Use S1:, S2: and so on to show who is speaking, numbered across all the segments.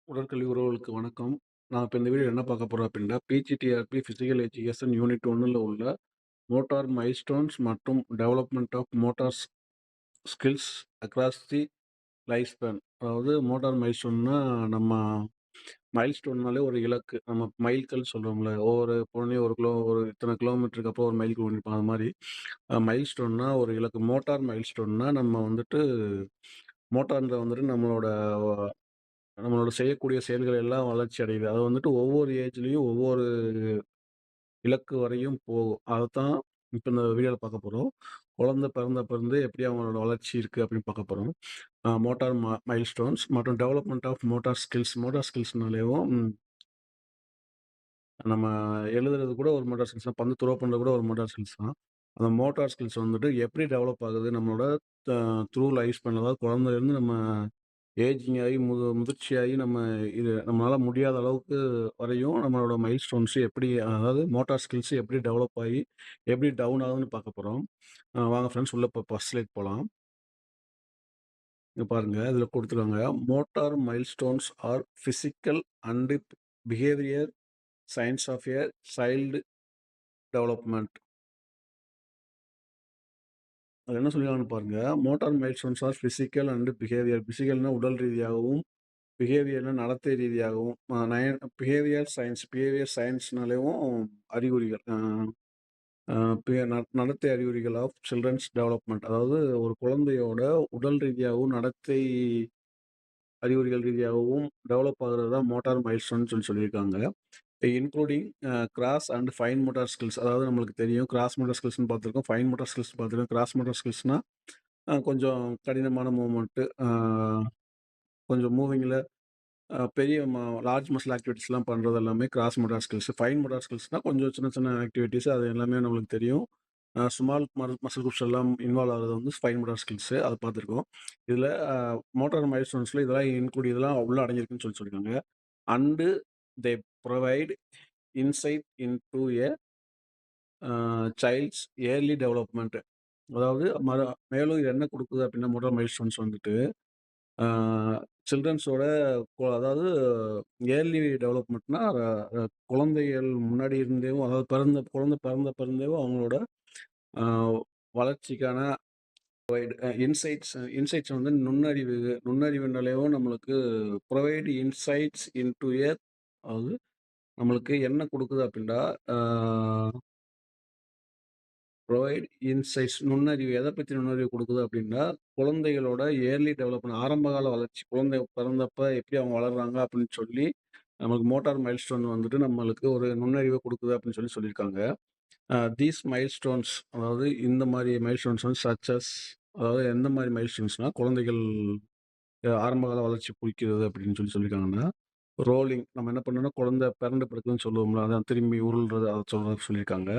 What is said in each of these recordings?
S1: உடற்கல்வி உறவுகளுக்கு வணக்கம். நான் இப்ப இந்த வீடியோல என்ன பார்க்க போறோம் அப்டின்னா, பிஜிடிஆர்பி பிசிக்கல் எஜுகேஷன் யூனிட் 1ல உள்ள மோட்டார் மைல்ஸ்டோன்ஸ் மற்றும் development of motor skills across the life span. அதாவது மோட்டார் மைல்ஸ்டோன்னா நம்ம மைல்ஸ்டோன்னாலே ஒரு இலக்கு. நம்ம மைல்கல் சொல்றோம்ல. ஒவ்வொரு பொழுதையும் ஒரு இத்தன கிலோமீட்டருக்கு அப்புறம் ஒரு மைலுக்கு பண்ணியிருப்பாங்க. அது மாரி மைல்ஸ்டோன்னா ஒரு இலக்கு. மோட்டார் மைல்ஸ்டோன்னா நம்ம வந்துட்டு மோட்டார்ல வந்துட்டு நம்மளோட செய்யக்கூடிய செயல்கள் எல்லாம் வளர்ச்சி அடையுது. அது வந்துட்டு ஒவ்வொரு ஏஜ்லயும் ஒவ்வொரு இலக்கு வரையும் போகும். அதத்தான் இப்ப இந்த வீடியோல பார்க்க போறோம். குழந்தை பிறந்து எப்படி அவங்களோட வளர்ச்சி இருக்கு அப்படின்னு பார்க்க போறோம். மோட்டார் மைல்ஸ்டோன்ஸ் மற்றும் development of motor skills. Motor ஸ்கில்ஸ்னாலேயும் நம்ம எழுதுறது கூட ஒரு மோட்டார் ஸ்கில்ஸ் தான். பந்து த்ரோ பண்றது கூட ஒரு மோட்டார் ஸ்கில்ஸ் தான். அந்த மோட்டார் ஸ்கில்ஸ் வந்துட்டு எப்படி டெவலப் ஆகுது நம்மளோட த த்ரூ லைஃப் ஸ்பேன். அதாவது குழந்தையிலேருந்து நம்ம ஏஜிங் ஆகி முதிர்ச்சியாகி இது நம்மளால முடியாத அளவுக்கு வரையும் நம்மளோட மைல்ஸ்டோன்ஸ் எப்படி, அதாவது மோட்டார் ஸ்கில்ஸ் எப்படி டெவலப் ஆகி எப்படி டவுன் ஆகுதுன்னு பார்க்க போறோம். வாங்க ஃப்ரெண்ட்ஸ் உள்ள இப்போ ஃபர்ஸ்ட் ஸ்லைட் போலாம். இங்க பாருங்க இதில குடுத்துருக்காங்க. Motor milestones are physical and behaviour science of a child development. அதுல என்ன சொல்லிருக்காங்கன்னு பாருங்க. Motor milestones are physical and behaviour. பிசிக்கல்னா உடல் ரீதியாகவும், பிஹேவியர்னா நடத்தை ரீதியாகவும், பிஹேவியர் சயன்ஸ்னாலேயும் அறிகுறிகள். அ அ பி ந நடத்தை அறிகுறிகள் ஆஃப் சில்ட்ரன்ஸ் டெவலப்மென்ட். அதாவது ஒரு குழந்தையோட உடல் ரீதியாகவும், நடத்தை அறிகுறிகள் ரீதியாகவும் டெவலப் ஆகுறது தான் மோட்டார் மைல்ஸ்டோன்னு சொல்லியிருக்காங்க. Including cross and fine motor skills. அதாவது நம்மளுக்கு தெரியும் கிராஸ் மோட்டார் ஸ்கில்ஸ்ன்னு பார்த்துருக்கோம். ஃபைன் மோட்டார் ஸ்கில்ஸ் பார்த்துருக்கோம். கிராஸ் மோட்டார் ஸ்கில்ஸ்னா கொஞ்சம் கடினமான மூவ்மெண்ட்டு, கொஞ்சம் மூவிங்கில பெரிய லார்ஜ் மசில் ஆக்டிவிட்டீஸ்லாம் பண்றது எல்லாமே gross motor skills. Fine motor ஸ்கில்ஸ்னா கொஞ்சம் சின்ன சின்ன ஆக்டிவிட்டீஸ் அது எல்லாமே நம்மளுக்கு தெரியும். ஸ்மால் மசில் குரூப்ஸ் எல்லாம் இன்வால்வ் ஆகுறது வந்து ஃபைன் மோட்டார் ஸ்கில்ஸு. அத பார்த்துருக்கோம். இதில மோட்டார் மைல்ஸ்டோன்ஸ்ல இதெல்லாம் உள்ள அடங்கியிருக்குன்னு சொல்லியிருக்காங்க. And they provide insight into a child's early development. அதாவது மேலும் இது என்ன குடுக்குது அப்டின்னா, மோட்டார் மைல்ஸ்டோன்ஸ் வந்துட்டு ஆ சில்ட்ரன்ஸோட அதாவது இயர்லி டெவலப்மென்ட்னா குழந்தைகள் முன்னாடி இருந்தேவும், அதாவது குழந்தை பிறந்தேவும் அவங்களோட ஆ வளர்ச்சிக்கான இன்சைட்ஸ் வந்து நுண்ணறிவுனாலேயும் நம்மளுக்கு புரொவைட் இன்சைட்ஸ் இன்டூ அதாவது நம்மளுக்கு என்ன குடுக்குது அப்டின்னா, ஆ புரொவைட் இன்சைட்ஸ் நுண்ணறிவு. எத பத்தி நுண்ணறிவு குடுக்குது அப்டின்னா, குழந்தைகளோட இயர்லி டெவலப்மென்ட் ஆரம்பகால வளர்ச்சி. குழந்தை பிறந்தப்ப எப்படி அவங்க வளர்றாங்க அப்டின்னு சொல்லி, நமக்கு மோட்டார் மைல்ஸ்டோன் வந்துட்டு நம்மளுக்கு ஒரு நுண்ணறிவ குடுக்குது அப்டின்னு சொல்லியிருக்காங்க. தீஸ் மைல்ஸ்டோன்ஸ், அதாவது இந்த மாரி மைல்ஸ்டோன்ஸ் வந்து அதாவது எந்த மாரி மைல்ஸ்டோன்ஸ்னா, குழந்தைகள் ஆரம்பகால வளர்ச்சி குறிக்கிறது அப்டின்னு சொல்லியிருக்காங்கன்னா, ரோலிங் நம்ம என்ன பண்ணோம்னா, குழந்தை பெரண்டு படுக்குதுன்னு சொல்லுவோம்ல, அதான் திரும்பி உருள்றது அத சொல்லியிருக்காங்க.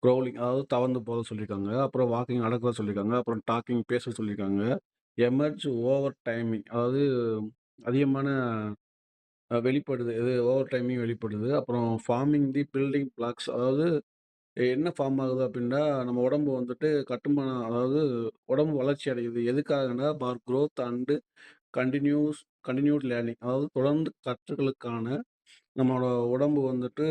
S1: க்ரௌலிங் அதாவது தவழ்ந்து போக சொல்லியிருக்காங்க. அப்புறம் வாக்கிங் நடக்க சொல்லியிருக்காங்க. அப்புறம் டாக்கிங் பேச சொல்லியிருக்காங்க. எமர்ஜ் ஓவர் டைமிங், அதாவது அதிகமான வெளிப்படுது. இது ஓவர் டைமிங் வெளிப்படுது. அப்புறம் ஃபார்மிங் தி பில்டிங் பிளாக்ஸ், அதாவது என்ன ஃபார்ம் ஆகுது அப்டின்னா, நம்ம உடம்பு வந்துட்டு கட்டுமானம், அதாவது உடம்பு வளர்ச்சி அடையுது. எதுக்காகன்னா, குரோத் அண்ட் கன்டினியூஸ் கன்டினியூட் லேர்னிங், அதாவது தொடர்ந்து கற்றலுக்கான நம்மளோட உடம்பு வந்துட்டு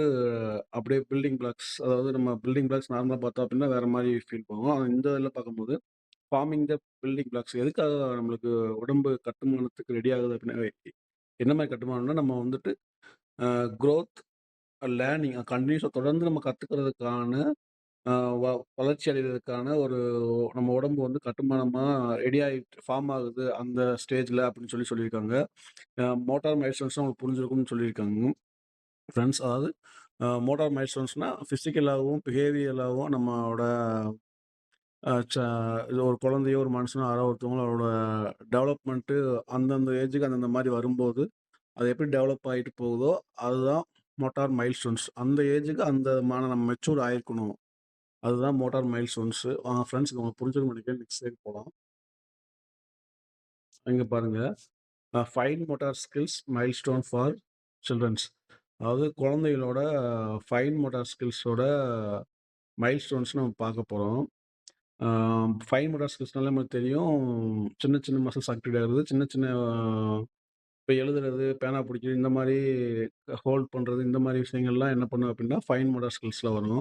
S1: அப்படியே பில்டிங் பிளாக்ஸ், அதாவது நம்ம பில்டிங் பிளாக்ஸ் நார்மலா பார்த்தோம் அப்படின்னா வேற மாரி ஃபீல் பண்ணுவோம். ஆனா இந்த இதில பார்க்கும்போது ஃபார்மிங் த பில்டிங் பிளாக்ஸ், எதுக்காக நம்மளுக்கு உடம்பு கட்டுமானத்துக்கு ரெடி ஆகுது அப்படின்னா, என்ன மாரி கட்டுமானம்னா, நம்ம வந்துட்டு குரோத், லேர்னிங் கன்டினியூஸா தொடர்ந்து நம்ம கத்துக்கிறதுக்கான அ வ வளர்ச்சி அடைறதுக்கான ஒரு நம்ம உடம்பு வந்து கட்டுமானமா ரெடி ஆயிட்டு ஃபார்ம் ஆகுது அந்த ஸ்டேஜ்ல அப்படின்னு சொல்லியிருக்காங்க. மோட்டார் மைல்ஸ்டோன்ஸ்னா உங்களுக்கு புரிஞ்சிருக்கும்னு சொல்லியிருக்காங்க. ஃப்ரெண்ட்ஸ், அதாவது மோட்டார் மைல்ஸ்டோன்ஸ்னா பிசிக்கலாவும், பிஹேவியரலாவும் நம்மளோட அ ச இது ஒரு குழந்தையோ, ஒரு மனுஷனோ யாரோ ஒருத்தவங்களோட டெவலப்மெண்ட்டு அந்தந்த ஏஜுக்கு அந்தந்த மாரி வரும்போது, அது எப்படி டெவலப் ஆயிட்டு போகுதோ, அதுதான் மோட்டார் மைல்ஸ்டோன்ஸ். அந்த ஏஜுக்கு அந்த நம்ம மெச்சூர் ஆயிருக்கணும். அதுதான் மோட்டார் மைல்ஸ்டோன்ஸு. ஃப்ரெண்ட்ஸ், இது உங்களுக்கு புரிஞ்சிருக்கும்னு நெனைக்கிறேன். நெக்ஸ்ட் ஸ்லைட் போலாம். இங்க பாருங்க. Fine motor skills milestone for childrens. அதாவது குழந்தைகளோட ஃபைன் மோட்டார் ஸ்கில்ஸோட மைல்ஸ்டோன்ஸ் நம்ம பார்க்க போறோம். ஆ ஃபைன் மோட்டார் ஸ்கில்ஸ்னாலே நமக்கு தெரியும். சின்ன சின்ன மசில்ஸ் ஆக்டிவேட் ஆகுறது. சின்ன சின்ன இப்ப எழுதுறது, பேனா பிடிக்கிறது இந்த மாரி ஹோல்ட் பண்றது, இந்த மாரி விஷயங்கள்லாம் என்ன பண்ணும் அப்டின்னா, ஃபைன் மோட்டார் ஸ்கில்ஸ்ல வரும்.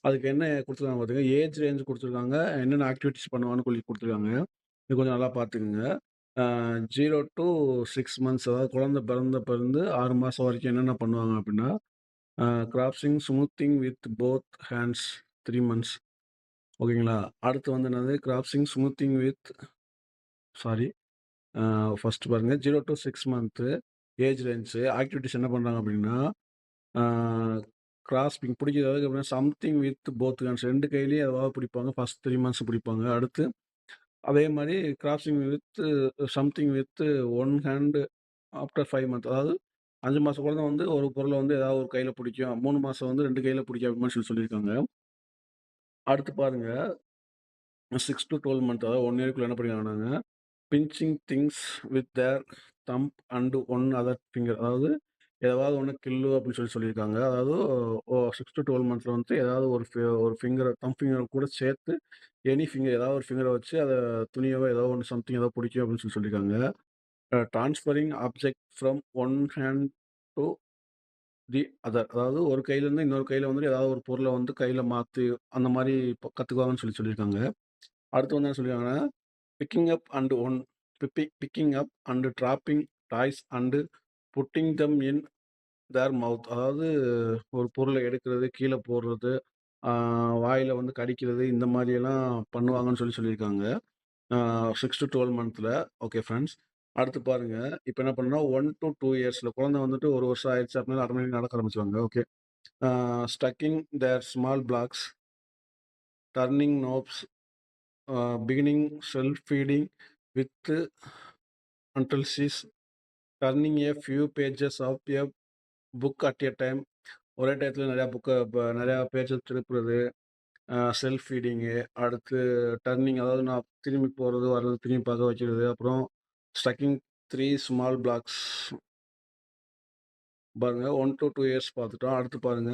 S1: அதுக்கு என்ன குடுத்துருக்காங்க பாத்தீங்கன்னா, ஏஜ் ரேஞ்ச் குடுத்துருக்காங்க. என்னென்ன ஆக்டிவிட்டீஸ் பண்ணுவான்னு சொல்லி குடுத்துருக்காங்க. இது கொஞ்சம் நல்லா பாத்துக்கங்க. அ 0 டூ 6 மந்த்ஸ் அதாவது குழந்தை பிறந்து 6 மாசம் வரைக்கும் என்னென்ன பண்ணுவாங்க அப்டின்னா, uh grasping, smoothing with both hands 3 months ஓகேங்களா? அடுத்து வந்து என்னது grasping, smoothing with sorry uh first பாருங்க 0 to 6 month age range activities என்ன பண்றாங்க அப்டின்னா, ஆ கிராஸ்பிங் பிடிக்கிறது எப்படின்னா சம்திங் வித் போத் ஹேண்ட்ஸ் 2 கையிலயும் ஏதாவது பிடிப்பாங்க. ஃபர்ஸ்ட் 3 மந்த்ஸ் பிடிப்பாங்க. அடுத்து அதே மாரி crossing with something with 1 hand after 5 month அதாவது 5 மாச குழந்தை வந்து ஒரு பொருள வந்து ஏதாவது ஒரு கையில பிடிக்கும். 3 மாசம் வந்து 2 கையில பிடிக்கும் அப்டின்னு சொல்லியிருக்காங்க. அடுத்து பாருங்க 6 டூ 12 மந்த் அதாவது 1 இயர்க்குள்ள என்ன பண்ணிருக்காங்கன்னாங்க, pinching things with their thumb and one other finger அதாவது ஏதாவது ஒண்ணு கில்லு அப்படின்னு சொல்லியிருக்காங்க. அதாவது 6 டூ 12 மந்த்ஸ்ல வந்து ஏதாவது ஒரு ஃபிங்கர் தம்ப் ஃபிங்கர் கூட சேர்த்து எனி ஃபிங்கர் ஏதாவது ஒரு ஃபிங்கர வச்சு அத துணியவோ ஏதோ ஒண்ணு சம்திங் ஏதோ பிடிக்கும் அப்படின்னு சொல்லியிருக்காங்க. Transferring object from one hand to the other அதாவது ஒரு கையிலேருந்து இன்னொரு கையில வந்து ஏதாவது ஒரு பொருள வந்து கையில மாத்தி அந்த மாரி கத்துக்குவாங்கன்னு சொல்லியிருக்காங்க. அடுத்து வந்து என்ன சொல்லியிருக்காங்கன்னா, picking up and one picking up and dropping toys and putting them in their mouth அதாவது ஒரு பொருள எடுக்கிறது, கீழ போடுறது, ஆ வாயில வந்து கடிக்கிறது, இந்த மாரியெல்லாம் பண்ணுவாங்கன்னு சொல்லியிருக்காங்க. 6 டூ 12 மந்த்ல. Okay friends. அடுத்து பாருங்க, இப்ப என்ன பண்ணணும்னா 1 டூ 2 இயர்ஸ்ல குழந்தை வந்துட்டு 1 வருஷம் ஆயிருச்சு அப்படின்னா ஆட்டோமேட்டிக்கா நடக்க ஆரம்பிச்சுருவாங்க. Okay. Stacking their small blocks, turning knobs, beginning self feeding with until she's turning a few pages of a book at a time ஒரே டயத்துல நெறையா பேஜ திருப்புறது, செல்ஃப் ஃபீடிங்கு, அடுத்து டர்னிங் அதாவது நான் திரும்பி போறது, வர்றது, திரும்பி பார்க்க வைக்கிறது, அப்புறம் ஸ்டக்கிங் 3 ஸ்மால் பிளாக்ஸ் பாருங்க 1 டூ 2 இயர்ஸ் பார்த்துட்டோம். அடுத்து பாருங்க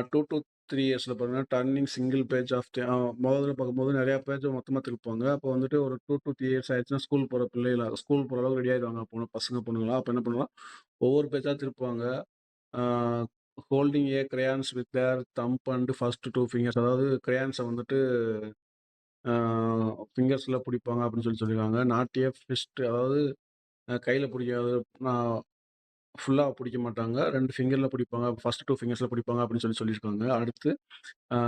S1: 2 டூ 3 இயர்ஸ்ல பாருங்க டர்னிங் சிங்கிள் பேஜ் ஆஃப் மொதல்ல பார்க்கும்போது நெறையா பேஜ மொத்தமா திருப்புவாங்க. அப்போ வந்துட்டு ஒரு 2 டூ 3 இயர்ஸ் ஆயிடுச்சுன்னா ஸ்கூல் போற பிள்ளைகள ஸ்கூல் போற அளவுக்கு ரெடி ஆயிருவாங்க பசங்க, பொண்ணுங்கலாம். அப்ப என்ன பண்ணுவாங்க, ஒவ்வொரு பேஜா திருப்புவாங்க. Uh holding a crayons with their thumb and first 2 fingers அதாவது கிரையான்ஸ வந்துட்டு ஆ ஃபிங்கர்ஸ்ல புடிப்பாங்க அப்படின்னு சொல்லியிருக்காங்க. நாட் எ ஃபிஸ்ட் அதாவது கையில புடிக்காது. நான் ஃபுல்லா புடிக்க மாட்டாங்க. 2 ஃபிங்கர்ல புடிப்பாங்க. ஃபர்ஸ்ட் 2 ஃபிங்கர்ஸ்ல புடிப்பாங்க அப்படின்னு சொல்லியிருக்காங்க. அடுத்து uh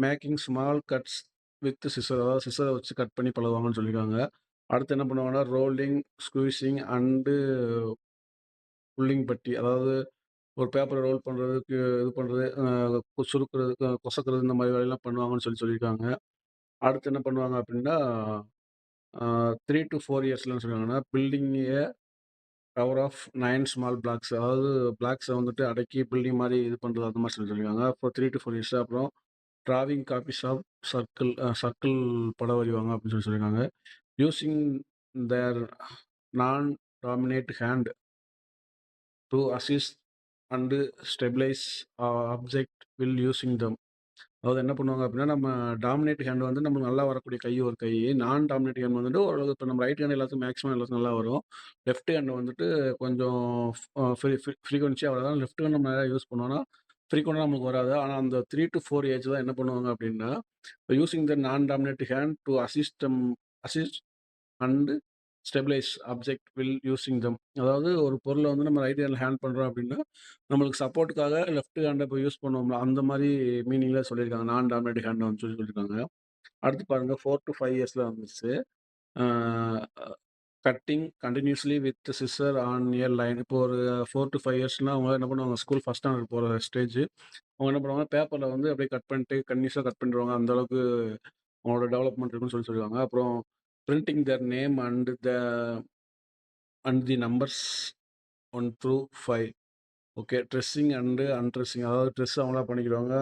S1: making small cuts with scissor அதாவது சிசர வச்சு கட் பண்ணி பழகுவாங்கன்னு சொல்லியிருக்காங்க. அடுத்து என்ன பண்ணுவாங்கன்னா, ரோலிங், ஸ்குவீசிங் அண்டு புல்லிங் பட்டி அதாவது ஒரு பேப்பர ரோல் பண்றதுக்கு இது பண்றது, சுருக்குறது, கொசக்குறது இந்த மாரி வேலையெல்லாம் பண்ணுவாங்கன்னு சொல்லியிருக்காங்க. அடுத்து என்ன பண்ணுவாங்க அப்டின்னா, 3 டூ 4 இயர்ஸ்ல என்ன சொல்றாங்கன்னா, building a tower of 9 small blocks அதாவது பிளாக்ஸ வந்துட்டு அடக்கி பில்டிங் மாரி இது பண்றது அந்த மாரி சொல்லியிருக்காங்க. அப்போ 3 டூ 4 இயர்ஸ் அப்புறம் டிராவிங் காப்பீஸ் ஆஃப் சர்க்கிள் படம் வரைவாங்க அப்டின்னு சொல்லியிருக்காங்க. Using their non dominant hand to assist and stabilise object while using them. அதாவது என்ன பண்ணுவாங்க அப்படின்னா, நம்ம டாமினேட் ஹேண்ட் வந்து நம்மளுக்கு நல்லா வரக்கூடிய கை ஒரு கை. நான் டாமினேட் ஹேண்ட் வந்துட்டு ஓரளவு இப்ப நம்ம ரைட் ஹேண்ட் எல்லாத்துக்கும் மேக்ஸிமம் எல்லாத்துக்கும் நல்லா வரும். லெஃப்ட் ஹேண்ட் வந்துட்டு கொஞ்சம் ஃப்ரீக்வென்சியா வராது. லெஃப்ட் ஹேண்ட் நம்ம நிறையா யூஸ் பண்ணோம்னா, ஃப்ரீக்வென்ட்டா நமக்கு வராது. ஆனா அந்த 3 டூ 4 ஏஜ் தான் என்ன பண்ணுவாங்க அப்படின்னா, using the non dominant hand to assist and stabilise object while using them. அதாவது ஒரு பொருள வந்து நம்ம ரைட் ஹேண்ட்ல பண்றோம் அப்படின்னா, நம்மளுக்கு சப்போர்ட்டுக்காக லெஃப்ட் ஹேண்ட இப்ப யூஸ் பண்ணுவோம்ல, அந்த மாரி மீனிங்ல சொல்லியிருக்காங்க. நான் டாமினேட் ஹேண்ட் வந்து சொல்லியிருக்காங்க. அடுத்து பாருங்க 4 டூ 5 இயர்ஸ்ல வந்துருச்சு. Uh cutting continuously with scissor on a line. இப்போ ஒரு 4 டூ 5 இயர்ஸ்னா அவங்க என்ன பண்ணுவாங்க, ஸ்கூல் ஃபர்ஸ்ட் ஸ்டாண்டர்ட் போற ஸ்டேஜ். அவங்க என்ன பண்ணுவாங்க, பேப்பர்ல வந்து அப்படியே கட் பண்ணிட்டு கன்டினியூஸா கட் பண்ணிருவாங்க. அந்த அளவுக்கு அவங்களோட டெவலப்மெண்ட் இருக்குன்னு சொல்லிருக்காங்க. அப்புறம் printing their name and the numbers 1 through 5. Okay. Dressing and undressing அதாவது ட்ரெஸ் அவங்களா பண்ணிக்கிடுவாங்க.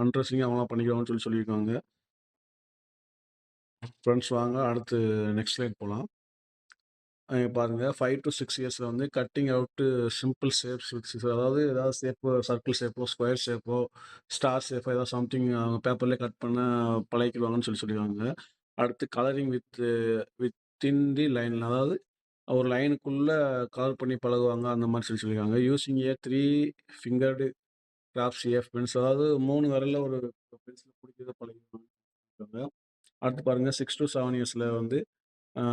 S1: அன்ட்ரெஸ்ஸிங் அவங்களா பண்ணிக்கிடுவாங்கன்னு சொல்லியிருக்காங்க. ஃப்ரெண்ட்ஸ் வாங்க அடுத்து நெக்ஸ்ட் ஸ்லைட் போலாம். பாருங்க 5 டூ 6 இயர்ஸ்ல வந்து cutting out simple shapes with scissor அதாவது ஏதாவது ஷேப்பு சர்க்கிள் ஷேப்போ, ஸ்கொயர் ஷேப்போ, ஸ்டார் ஷேப்போ ஏதாவது சம்திங் அவங்க பேப்பர்லயே கட் பண்ண பழகிக்கிடுவாங்கன்னு சொல்லியிருக்காங்க. அடுத்து கலரிங் வித்தின் தி லைன் அதாவது ஒரு லைனுக்குள்ள கவர் பண்ணி பழகுவாங்க. அந்த மாரி சொல்லியிருக்காங்க. யூசிங் ஏ 3 ஃபிங்கர்டு கிராஃப்ட் சிஎஃப் பென்ஸ் அதாவது 3 விரல்ல ஒரு பென்சில புடிக்கிறத பழகிருக்காங்க. அடுத்து பாருங்க 6 டூ 7 இயர்ஸ்ல வந்து uh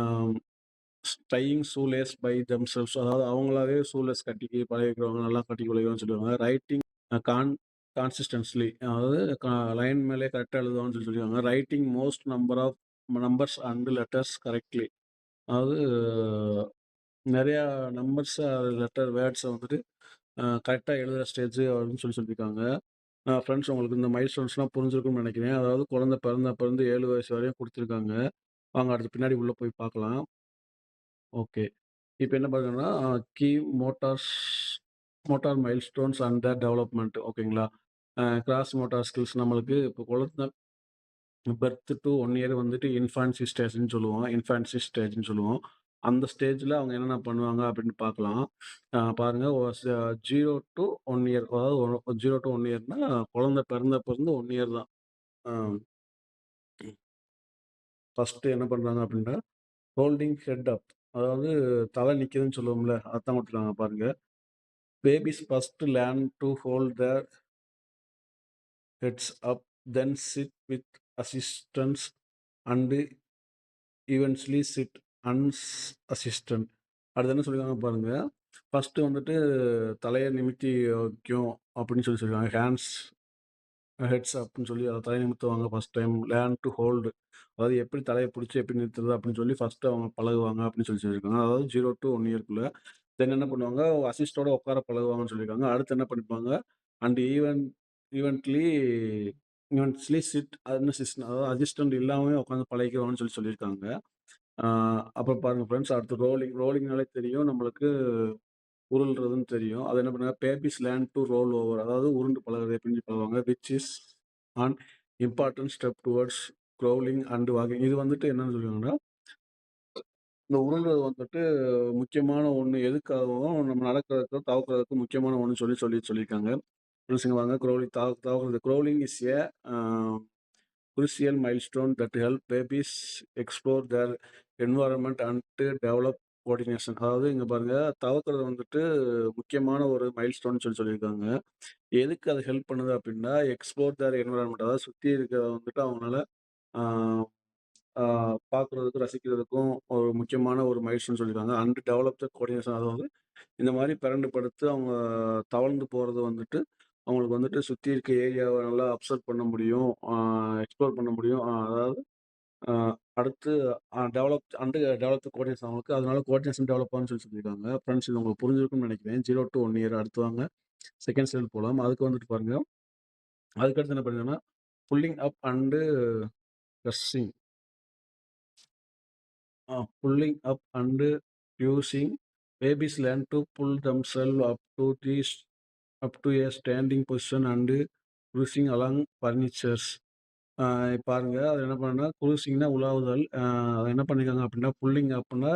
S1: tying shoe lace by themselves அதாவது அவங்களாவே ஷூ லேஸ் கட்டிக்க பழகிக்கிறவங்க, நல்லா கட்டி பழகிருவாங்கன்னு சொல்லுவாங்க. ரைட்டிங் கான் கான்சிஸ்டன்ட்லி அதாவது லைன் மேலயே கரெக்ட்டா எழுதுவாங்கன்னு சொல்லியிருக்காங்க. Writing most number of numbers and letters correctly அதாவது நெறையா நம்பர்ஸ் லெட்டர் வேர்ட்ஸ வந்துட்டு கரெக்ட்டா எழுதுற ஸ்டேஜ் அப்படின்னு சொல்லியிருக்காங்க. ஃப்ரெண்ட்ஸ் உங்களுக்கு இந்த மைல்ஸ்டோன்ஸ்லாம் புரிஞ்சிருக்கும்னு நெனைக்கிறேன். அதாவது குழந்தை பிறந்தப்பருந்து 7 வயசு வரையும் குடுத்துருக்காங்க. வாங்க அடுத்து பின்னாடி உள்ள போய் பார்க்கலாம். ஓகே. இப்ப என்ன பார்க்கணும்னா, key motors motor milestones and their development ஓகேங்களா? கிராஸ் மோட்டார் ஸ்கில்ஸ் நம்மளுக்கு இப்போ குழந்தை பெர்த் டூ 1 இயர் வந்துட்டு இன்ஃபான்சி ஸ்டேஜ்ன்னு சொல்லுவோம். இன்ஃபான்சி ஸ்டேஜ்ன்னு சொல்லுவோம். அந்த ஸ்டேஜ்ல அவங்க என்னென்ன பண்ணுவாங்க அப்படின்னு பார்க்கலாம். பாருங்க 0 டூ 1 இயர் அதாவது 0 டூ 1 இயர்னா குழந்தை பிறந்தப்பருந்து 1 இயர் தான். அ ஃபர்ஸ்ட்டு என்ன பண்றாங்க அப்படின்னா, ஹோல்டிங் ஹெட் அப் அதாவது தலை நிக்குதுன்னு சொல்லுவோம்ல, அதான் குடுத்துருக்காங்க பாருங்க. Babies first learn to hold their heads up, then sit with assistance and eventually sit unassisted. அடுத்து என்ன சொல்லியிருக்காங்க பாருங்க. ஃபர்ஸ்ட்டு வந்துட்டு தலைய நிமித்தி வைக்கும் அப்படின்னு சொல்லியிருக்காங்க. ஹேண்ட்ஸ் ஹெட்ஸ் அப்ன்னு சொல்லி அத தலைய நிமித்துவாங்க first time. Learn to hold அதாவது எப்படி தலைய புடிச்சு எப்படி நிறுத்துறது அப்படின்னு சொல்லி ஃபர்ஸ்ட்டு அவங்க பழகுவாங்க அப்படின்னு சொல்லியிருக்காங்க. அதாவது 0 டூ 1 இயர்க்குள்ள. தென் என்ன பண்ணுவாங்க, அசிஸ்டோட உட்கார பழகுவாங்கன்னு சொல்லியிருக்காங்க. அடுத்து என்ன பண்ணிப்பாங்க, அண்ட் ஈவென்ட்லி ஈவென்ட்ஸ்லி சிட் அன்அசிஸ்டன்ட் அதாவது அசிஸ்டன்ட் இல்லாமயே உட்காந்து பழகிக்குவாங்கன்னு சொல்லியிருக்காங்க. ஆ அப்புறம் பாருங்க ஃப்ரெண்ட்ஸ், அடுத்து ரோலிங்னாலே தெரியும் நம்மளுக்கு உருள்றதுன்னு தெரியும். அது என்ன பண்ணுவாங்க, babies learn to roll over அதாவது உருண்டு பழகுறது எப்படின்னு பழகுவாங்க. Which is an important step towards crawling and walking. இது வந்துட்டு என்னன்னு சொல்லுவாங்கன்னா, இந்த உருள்றது வந்துட்டு முக்கியமான ஒண்ணு. எதுக்காகவும் நம்ம நடக்கிறதுக்கும், தவக்கிறதுக்கும் முக்கியமான ஒண்ணுன்னு சொல்லியிருக்காங்க. புரிஞ்சுங்க வாங்க. தவக்கிறது. Crawling is a uh crucial milestone that help babies explore their environment and develop coordination. அதாவது இங்க பாருங்க, தவக்கிறது வந்துட்டு முக்கியமான ஒரு மைல்ஸ்டோன்னு சொல்லியிருக்காங்க. எதுக்கு அது ஹெல்ப் பண்ணுது அப்படின்னா, எக்ஸ்ப்ளோர் தேர் என்விரான்மென்ட் அதாவது சுத்தி இருக்கிறத வந்துட்டு அவங்களால ஆ ஆ பார்க்குறதுக்கும், ரசிக்கிறதுக்கும் ஒரு முக்கியமான ஒரு மைல்ஸ்டோன்னு சொல்லியிருக்காங்க. அண்ட் டெவலப் த கோஆர்டினேஷன் அதாவது இந்த மாரி பெரண்டு படுத்து அவங்க தவழ்ந்து போறது வந்துட்டு, அவங்களுக்கு வந்துட்டு சுத்தி இருக்க ஏரியாவ நல்லா அப்சர்வ் பண்ண முடியும். எக்ஸ்ப்ளோர் பண்ண முடியும். அதாவது அ அடுத்து டெவலப் த கோஆர்டினேஷன் அவங்களுக்கு. அதனால கோஆர்டினேஷன் டெவலப் ஆகும்னு சொல்லியிருக்காங்க. ஃப்ரெண்ட்ஸ் இது உங்களுக்கு புரிஞ்சிருக்கும்னு நெனைக்கிறேன். 0 டூ 1 இயர் அடுத்து வாங்க. செகண்ட் ஸ்டைல் போலாம். அதுக்கு வந்துட்டு பாருங்க, அதுக்கடுத்து என்ன பண்ணுங்கன்னா, pulling up and pressing. Pulling up and using babies learn to pull themselves up to a standing position and cruising along furnitures. பாருங்க அது என்ன பண்ணுன்னா, க்ரூசிங்னா உலாவுதல். அது என்ன பண்ணியிருக்காங்க அப்படின்னா, புல்லிங் அப்ன்னா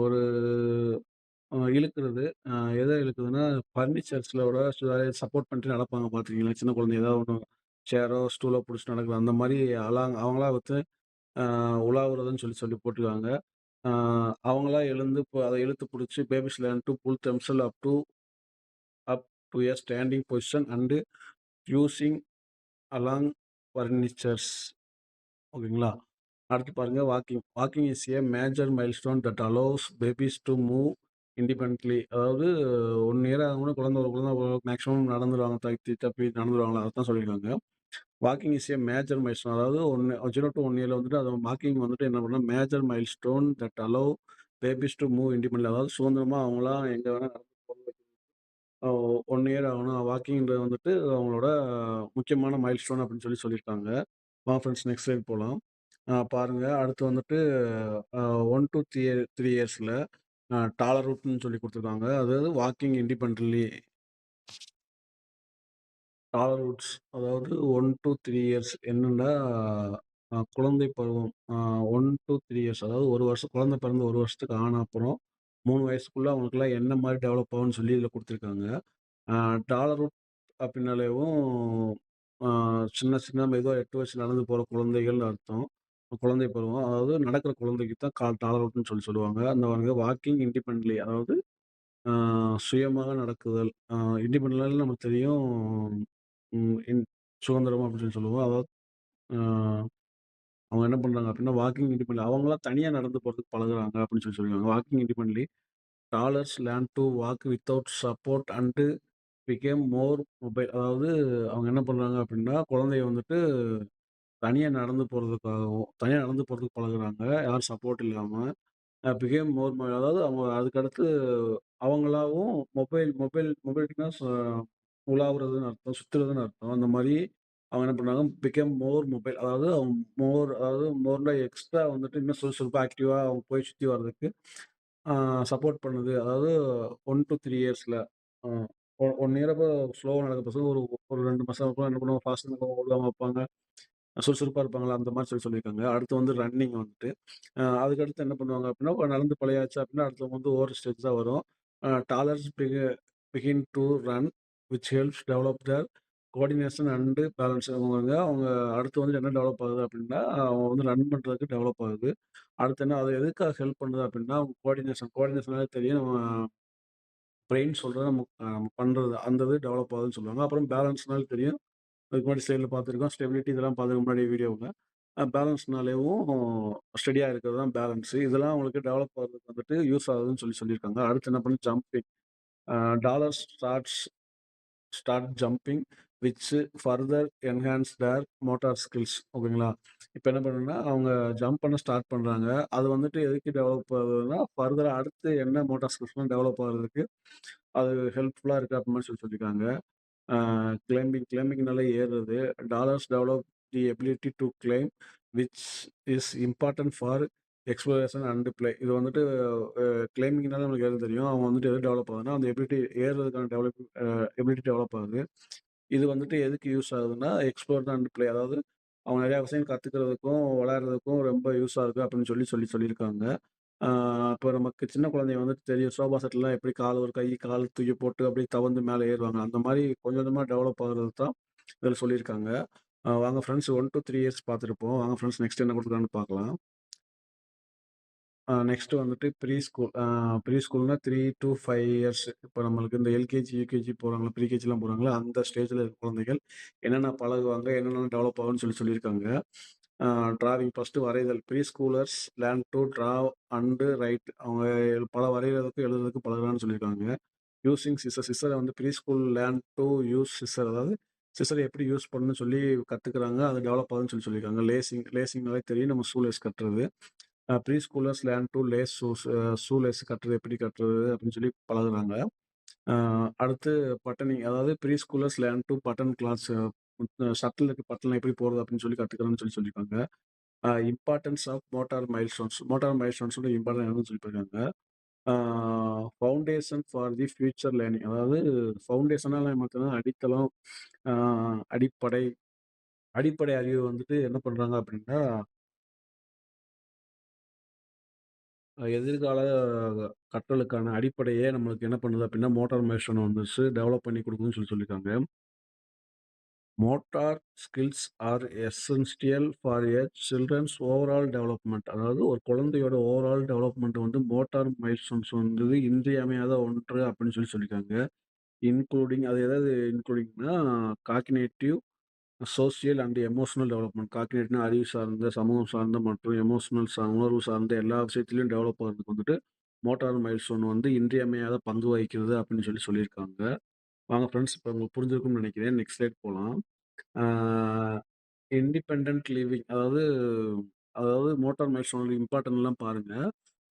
S1: ஒரு இழுக்கிறது. எத இழுக்குதுன்னா, ஃபர்னிச்சர்ஸ்லோட சப்போர்ட் பண்ணிட்டு நடப்பாங்க பார்த்துருக்கீங்களா? சின்ன குழந்தை ஏதாவது ஒண்ணு சேரோ, ஸ்டூலோ புடிச்சுட்டு நடக்குது. அந்த மாரி அவங்களா வந்து அ உலாவுறதுன்னு சொல்லி போட்டுருக்காங்க. அ அவங்களா எழுந்து அத இழுத்து புடிச்சு babies learn to pull themselves up to a standing position and using along furnitures. ஓகேங்களா? அடுத்து பாருங்க walking. Walking is a major milestone that allows babies to move independently அதாவது 1 இயர் ஆகும்போது ஒரு குழந்தை மேக்ஸிமம் நடந்துருவாங்க. தத்தி தப்பி நடந்துருவாங்களா அதத்தான் சொல்லியிருக்காங்க. Walking is a major milestone அதாவது 0 டூ 1 இயர்ல வந்துட்டு அது வாக்கிங் வந்துட்டு என்ன பண்ணா major milestone that allow babies to move independently அதாவது சுதந்திரமா அவங்களா எங்க வேணா நடந்து போறது. 1 இயர் ஆகணும். வாக்கிங்ன்றது வந்துட்டு அவங்களோட முக்கியமான மைல்ஸ்டோன் அப்படின்னு சொல்லியிருக்காங்க. வாங்க ஃப்ரெண்ட்ஸ் நெக்ஸ்ட் ஸ்லைட் போலாம். பாருங்க அடுத்து வந்துட்டு 1 டூ 3 இயர்ஸ்ல டாலரூட்ன்னு சொல்லி குடுத்துருக்காங்க. அதாவது வாக்கிங் இண்டிபெண்டன்ட்லி டாலரூட்ஸ் அதாவது 1 டூ 3 இயர்ஸ் என்னன்னா, குழந்தை பருவம். 1 டூ 3 இயர்ஸ் அதாவது 1 வருஷம் குழந்தை பிறந்து 1 வருஷத்துக்கு ஆன அப்புறம் 3 வயசுக்குள்ள அவங்களுக்கெல்லாம் என்ன மாரி டெவலப் ஆகும்ன்னு சொல்லி இதில குடுத்துருக்காங்க. டாலரூட் அப்படின்னாலேவும், அ சின்ன சின்ன மெதுவா 8 வயசு நடந்து போற குழந்தைகள்னு அர்த்தம். குழந்தை பருவம். அதாவது நடக்கிற குழந்தைக்கு தான் டாலரண்ட்ன்னு சொல்லுவாங்க. அந்த வந்து வாக்கிங் இண்டிபெண்டன்ட்லி அதாவது ஆ சுயமாக நடக்குதல். இண்டிபெண்டன்ட்னா நமக்கு தெரியும். சுதந்திரம் அப்படின்னு சொல்லுவோம். அதாவது ஆ அவங்க என்ன பண்றாங்க அப்படின்னா, வாக்கிங் இண்டிபெண்டன்ட்லி அவங்களா தனியா நடந்து போறதுக்கு பழகுறாங்க அப்படின்னு சொல்லிருக்காங்க. Walking independently toddlers learn to walk without support and become more mobile. அதாவது அவங்க என்ன பண்றாங்க அப்படின்னா, குழந்தைய வந்துட்டு தனியா நடந்து போறதுக்கு பழகுறாங்க. யாரும் சப்போர்ட் இல்லாம. பிகேம் மோர் அதாவது அவங்க அதுக்கடுத்து அவங்களாவும் மொபைல்னா உலாவுறதுன்னு அர்த்தம், சுத்துறதுன்னு அர்த்தம். அந்த மாரி அவங்க என்ன பண்ணாங்க, பிகேம் மோர் மொபைல். அதாவது அவங்க மோர்னா எக்ஸ்ட்ரா வந்துட்டு இன்னும் சுறுசுறுப்பா, ஆக்டிவா அவங்க போய் சுத்தி வர்றதுக்கு ஆ சப்போர்ட் பண்ணுது. அதாவது 1 டூ 3 இயர்ஸ்ல. அ 1 இயர் அப்போ ஸ்லோவா நடக்க பசங்க ஒரு ஒரு 2 மாசம் அப்புறம் என்ன பண்ணுவாங்க, ஃபாஸ்ட்டா ஓடுவாங்க, வைப்பாங்க. சுறுசுறுப்பா இருப்பாங்களா, அந்த மாரி சொல்லியிருக்காங்க. அடுத்து வந்து ரன்னிங் வந்துட்டு. அதுக்கடுத்து என்ன பண்ணுவாங்க அப்டின்னா, நடந்து பழகியாச்சு அப்டின்னா, அடுத்து வந்து ஓடுற ஸ்டேஜ் தான் வரும். Toddlers begin to run which helps develop their coordination and balance. அவங்க அடுத்து வந்து என்ன டெவலப் ஆகுது அப்டின்னா, அவங்க வந்து ரன் பண்றதுக்கு டெவலப் ஆகுது. அடுத்து என்ன அது எதுக்காக ஹெல்ப் பண்ணுது அப்டின்னா, அவங்க கோஆர்டினேஷனாலே தெரியும். நம்ம பிரெயின் சொல்றத நம்ம பண்றது. அந்த இது டெவலப் ஆகுதுன்னு சொல்லுவாங்க. அப்புறம் பேலன்ஸ்னாலும் தெரியும். அதுக்கு முன்னாடி ஸ்லைட்ல பார்த்துருக்கோம். ஸ்டெபிலிட்டி இதெல்லாம் பார்த்ததுக்கு முன்னாடி வீடியோவுல. பேலன்ஸ்னாலேவும் ஸ்டெடியா இருக்கிறது தான் பேலன்ஸு. இதெல்லாம் உங்களுக்கு டெவலப் ஆகுறதுக்கு வந்துட்டு யூஸ் ஆகுதுன்னு சொல்லியிருக்காங்க. அடுத்து என்ன பண்ணி jumping. Toddler start jumping which further enhance their motor skills. ஓகேங்களா? இப்ப என்ன பண்ணும்னா, அவங்க ஜம்ப் பண்ண ஸ்டார்ட் பண்றாங்க. அது வந்துட்டு எதுக்கு டெவலப் ஆகுதுன்னா, ஃபர்தரா அடுத்து என்ன மோட்டார் ஸ்கில்ஸ்லாம் டெவலப் ஆகுறதுக்கு அது ஹெல்ப்ஃபுல்லா இருக்கு அப்டி மாரி சொல்லியிருக்காங்க. ஆ கிளைம்பிங்னாலே ஏறுறது. Toddlers develop the ability to climb which is important for exploration and play. இது வந்துட்டு கிளைம்பிங்னால நம்மளுக்கு ஏற தெரியும். அவங்க வந்துட்டு எது டெவலப் ஆகுதுன்னா, அந்த எபிலிட்டி ஏறுறதுக்கான எபிலிட்டி டெவலப் ஆகுது. இது வந்துட்டு எதுக்கு யூஸ் ஆகுதுன்னா, எக்ஸ்ப்ளோர் அண்ட் பிளே. அதாவது அவங்க நெறைய விஷயம் கத்துக்கிறதுக்கும், விளையாடுறதுக்கும் ரொம்ப யூஸா இருக்கு அப்படின்னு சொல்லியிருக்காங்க. ஆ இப்போ நமக்கு சின்ன குழந்தைங்க வந்துட்டு தெரியும். சோஃபா செட்லாம் எப்படி ஒரு கை, கால் தூக்கி போட்டு அப்படியே தவழ்ந்து மேல ஏறுவாங்க. அந்த மாரி கொஞ்சம் கொஞ்சமா டெவலப் ஆகுறது தான் இதில சொல்லியிருக்காங்க. வாங்க ஃப்ரெண்ட்ஸ் 1 டூ 3 இயர்ஸ் பார்த்துருப்போம். வாங்க ஃப்ரெண்ட்ஸ் நெக்ஸ்ட் என்ன குடுக்குறாங்கன்னு பார்க்கலாம். நெக்ஸ்ட் வந்துட்டு ப்ரீ ஸ்கூல். ப்ரீ ஸ்கூல்னா 3 டூ 5 இயர்ஸ். இப்ப நம்மளுக்கு இந்த எல்கேஜி, யூகேஜி போறாங்கல்ல, ப்ரீகேஜிலாம் போறாங்கல்ல, அந்த ஸ்டேஜ்ல இருக்க குழந்தைகள் என்னென்ன பழகுவாங்க, என்னென்ன டெவலப் ஆகும்ன்னு சொல்லியிருக்காங்க. டிராவிங் ஃபர்ஸ்ட்டு வரைதல். Preschoolers learn to draw and write. அவங்க வரையறதுக்கும், எழுதுறதுக்கும் பழகுறாங்கன்னு சொல்லியிருக்காங்க. Using scissor. சிசர வந்து preschool learn to use scissor. அதாவது சிசர எப்படி யூஸ் பண்ணணும்னு சொல்லி கத்துக்கிறாங்க. அது டெவலப் ஆகுதுன்னு சொல்லியிருக்காங்க. லேசிங்னாலே தெரியும். நம்ம ஷூ லேஸ் கட்டுறது. Preschoolers learn to lace shoe lace கட்டுறது எப்படி கட்டுறது அப்படின்னு சொல்லி பழகுறாங்க. அ அடுத்து பட்டனிங். அதாவது preschoolers learn to button clothes. ஷர்ட்ல பட்டன் எப்படி போடுறது அப்படின்னு சொல்லி கத்துக்கிறோம்னு சொல்லியிருக்காங்க. Importance of motor milestones. Motor மைல்ஸ்டோன்ஸோட இம்பார்ட்டன்ட் என்னன்னு சொல்லியிருக்காங்க. Ah foundation for the future learning. அதாவது ஃபவுண்டேஷனால பார்த்தீங்கன்னா அடித்தளம், ஆ அடிப்படை அடிப்படை அறிவு வந்துட்டு என்ன பண்றாங்க அப்படின்னா, எதிர்கால கற்றலுக்கான அடிப்படையே நம்மளுக்கு என்ன பண்ணுது அப்படின்னா, மோட்டார் மைல்ஸ்டோன் வந்துச்சு டெவலப் பண்ணி குடுக்குதுன்னு சொல்லியிருக்காங்க. Motor skills are essential for a children's overall development. அதாவது ஒரு குழந்தையோட ஓவரால் டெவலப்மெண்ட் வந்து மோட்டார் மைல்ஸ்டோன்ஸ் வந்து இன்றியமையாத ஒன்று அப்படின்னு சொல்லியிருக்காங்க. இன்க்ளூடிங் அது எதாவது இன்க்ளூடிங்னா cognitive, social and emotional development. காக்னிட்னா அறிவு சார்ந்த, சமூகம் சார்ந்த மற்றும் எமோஷனல் உணர்வு சார்ந்த எல்லா விஷயத்திலயும் டெவலப் ஆகுறதுக்கு வந்துட்டு மோட்டார் மைல்ஸ்டோன் வந்து இன்றியமையாத பங்கு வகிக்கிறது அப்படின்னு சொல்லியிருக்காங்க. வாங்க ஃப்ரெண்ட்ஸ், இப்ப உங்களுக்கு புரிஞ்சிருக்கும்னு நினைக்கிறேன். நெக்ஸ்ட் ஸ்லைட் போலாம். ஆ இண்டிபெண்டன்ட் லிவிங். அதாவது அதாவது மோட்டார் மைல்ஸ்டோனோட இம்பார்ட்டன்ட்லாம் பாருங்க.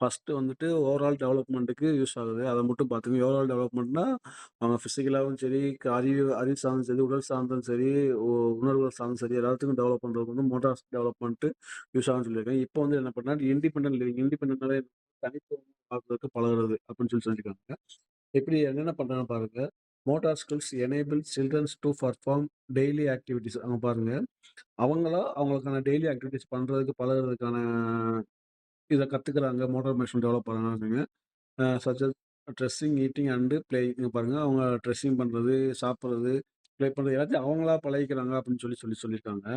S1: ஃபர்ஸ்ட்டு வந்துட்டு ஓவரால் டெவலப்மென்ட்க்கு யூஸ் ஆகுது. அத மட்டும் பார்த்துக்கங்க. ஓவரால் டெவலப்மென்ட்னா, அவங்க பிசிக்கலாவும் சரி, அறிவு அறிவு சார்ந்தும் சரி, உடல் சார்ந்தும் சரி, உணர்வுகள் சார்ந்தும் சரி, எல்லாத்துக்கும் டெவலப் பண்றதுக்கு வந்து மோட்டார் டெவலப்மென்ட் யூஸ் ஆகும்னு சொல்லியிருக்காங்க. இப்போ வந்து என்ன பண்ணா, இண்டிபெண்டன்ட் லிவிங். இண்டிபெண்டன்ட்னாலே தனித்துவமா பார்க்கறதுக்கு பழகுறது அப்படின்னு சொல்லியிருக்காங்க. எப்படி என்னென்ன பண்றாங்க பாருங்க. Motor skills enable childrens to perform daily activities. அங்க பாருங்க. அவங்களா அவங்களுக்கான டெய்லி ஆக்டிவிட்டீஸ் பண்றதுக்கு, பழகுறதுக்கான இத கத்துக்கிறாங்க. மோட்டார் மெஷின் டெவலப் பண்ணாங்கங்க. Such as dressing, eating and playing. இங்க பாருங்க. அவங்க ட்ரெஸ்ஸிங் பண்றது, சாப்பிடுறது, ப்ளே பண்றது எல்லாத்தையும் அவங்களா பழகிக்கிறாங்க அப்படின்னு சொல்லியிருக்காங்க.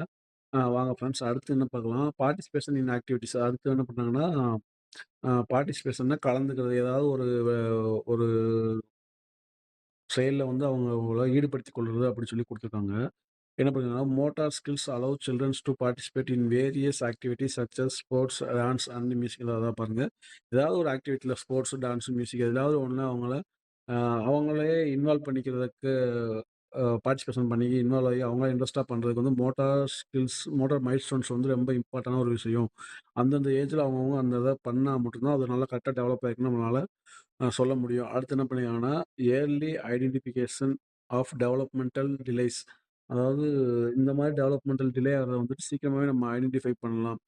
S1: வாங்க ஃப்ரெண்ட்ஸ். அடுத்து என்ன பார்க்கலாம், பார்ட்டிசிபேஷன் இன் ஆக்டிவிட்டீஸ். அடுத்து என்ன பண்ணாங்கன்னா, பார்ட்டிசிபேஷன்னா கலந்துக்கிறது. ஏதாவது ஒரு செயல்ல வந்து அவங்கள ஈடுபடுத்திக் கொள்றது அப்படின்னு சொல்லி குடுத்துருக்காங்க. என்ன பண்ணிருக்காங்கன்னா, motor skills allow childrens to participate in various activities such as sports, dance and music. அதான் பாருங்க. ஏதாவது ஒரு ஆக்டிவிட்டில ஸ்போர்ட்ஸ், டான்ஸ், மியூசிக் எதுலாவது ஒண்ணுல அ அவங்களே இன்வால்வ் பண்ணிக்கிறதுக்கு பார்ட்டிசிபேஷன் பண்ணி இன்வால்வ் ஆகி அவங்களே இன்ட்ரெஸ்ட்டா பண்றதுக்கு வந்து மோட்டார் ஸ்கில்ஸ், மோட்டார் மைல்ஸ்டோன்ஸ் வந்து ரொம்ப இம்பார்ட்டன்டான ஒரு விஷயம். அந்தந்த ஏஜ்ல அவங்கவங்க அந்த இத பண்ணா மட்டும் தான் அது நல்லா கரெக்ட்டா டெவலப் ஆயிருக்குன்னு நம்மளால சொல்ல முடியும். அடுத்து என்ன பண்ணிருக்காங்கன்னா, early identification of developmental delays. அதாவது இந்த மாரி டெவலப்மெண்டல் டிலே ஆகுறத வந்துட்டு சீக்கிரமாவே நம்ம ஐடென்டிஃபை பண்ணலாம்.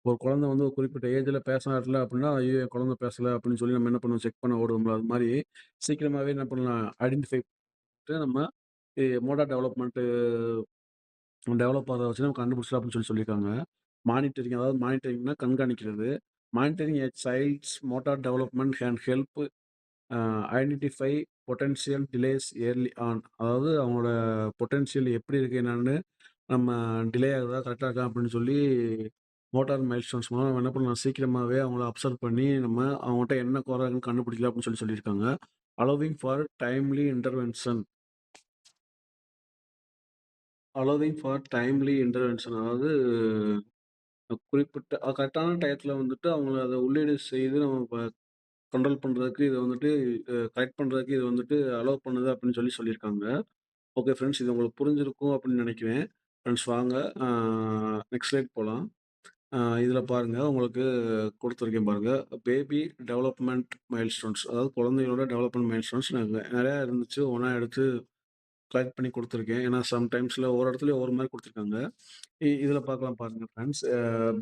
S1: ஒரு குழந்தை வந்து ஒரு குறிப்பிட்ட ஏஜ்ல பேசல அப்படின்னா, ஐயோ! என் குழந்தை பேசல அப்படின்னு சொல்லி நம்ம என்ன பண்ணுவோம், செக் பண்ண ஓடுவோம்ல. அது மாரி சீக்கிரமாவே என்ன பண்ணலாம், ஐடென்டிஃபை பண்ணிட்டு நம்ம மோட்டார் டெவலப் ஆகுறத வச்சு நம்ம கண்டுபிடிச்சலாம் அப்படின்னு சொல்லியிருக்காங்க. மானிட்டரிங், அதாவது மானிட்டரிங்னா கண்காணிக்கிறது. Monitoring a child's motor development can help identify potential delays early on. அதாவது அவங்களோட பொட்டன்ஷியல் எப்படி இருக்கு என்னன்னு நம்ம டிலே ஆகுதா, கரெக்ட்டா இருக்கா அப்படின்னு சொல்லி மோட்டார் மைல்ஸ்டோன்ஸ் மூலம் நம்ம என்ன பண்ணலாம், சீக்கிரமாவே அவங்கள அப்சர்வ் பண்ணி நம்ம அவங்ககிட்ட என்ன குறை இருக்குன்னு கண்டுபிடிக்கலாம் அப்படின்னு சொல்லியிருக்காங்க. Allowing for timely intervention. அதாவது அதாவது குறிப்பிட்ட கரெக்டான டயத்துல வந்துட்டு அவங்கள அத உள்ளீடு செய்து நம்ம கண்ட்ரோல் பண்றதுக்கு இத வந்துட்டு கரெக்ட் பண்றதுக்கு இது வந்துட்டு அலோவ் பண்ணுது அப்படின்னு சொல்லியிருக்காங்க. ஓகே ஃப்ரெண்ட்ஸ், இது உங்களுக்கு புரிஞ்சிருக்கும் அப்படின்னு நினைக்கிறேன். ஃப்ரெண்ட்ஸ் வாங்க, அ நெக்ஸ்ட் ஸ்லைட் போலாம். இதில பாருங்க, உங்களுக்கு குடுத்துருக்கேன் பாருங்க. பேபி டெவலப்மென்ட் மைல்ஸ்டோன்ஸ், அதாவது குழந்தைகளோட டெவலப்மென்ட் மைல்ஸ்டோன்ஸ் நெறையா இருந்துச்சு. ஒவ்வொண்ணா எடுத்து கலெக்ட் பண்ணி குடுத்துருக்கேன். ஏன்னா சம்டைம்ஸ்ல ஒவ்வொரு இடத்துலயும் ஒவ்வொரு மாரி குடுத்துருக்காங்க. இதில பார்க்கலாம் பாருங்க friends.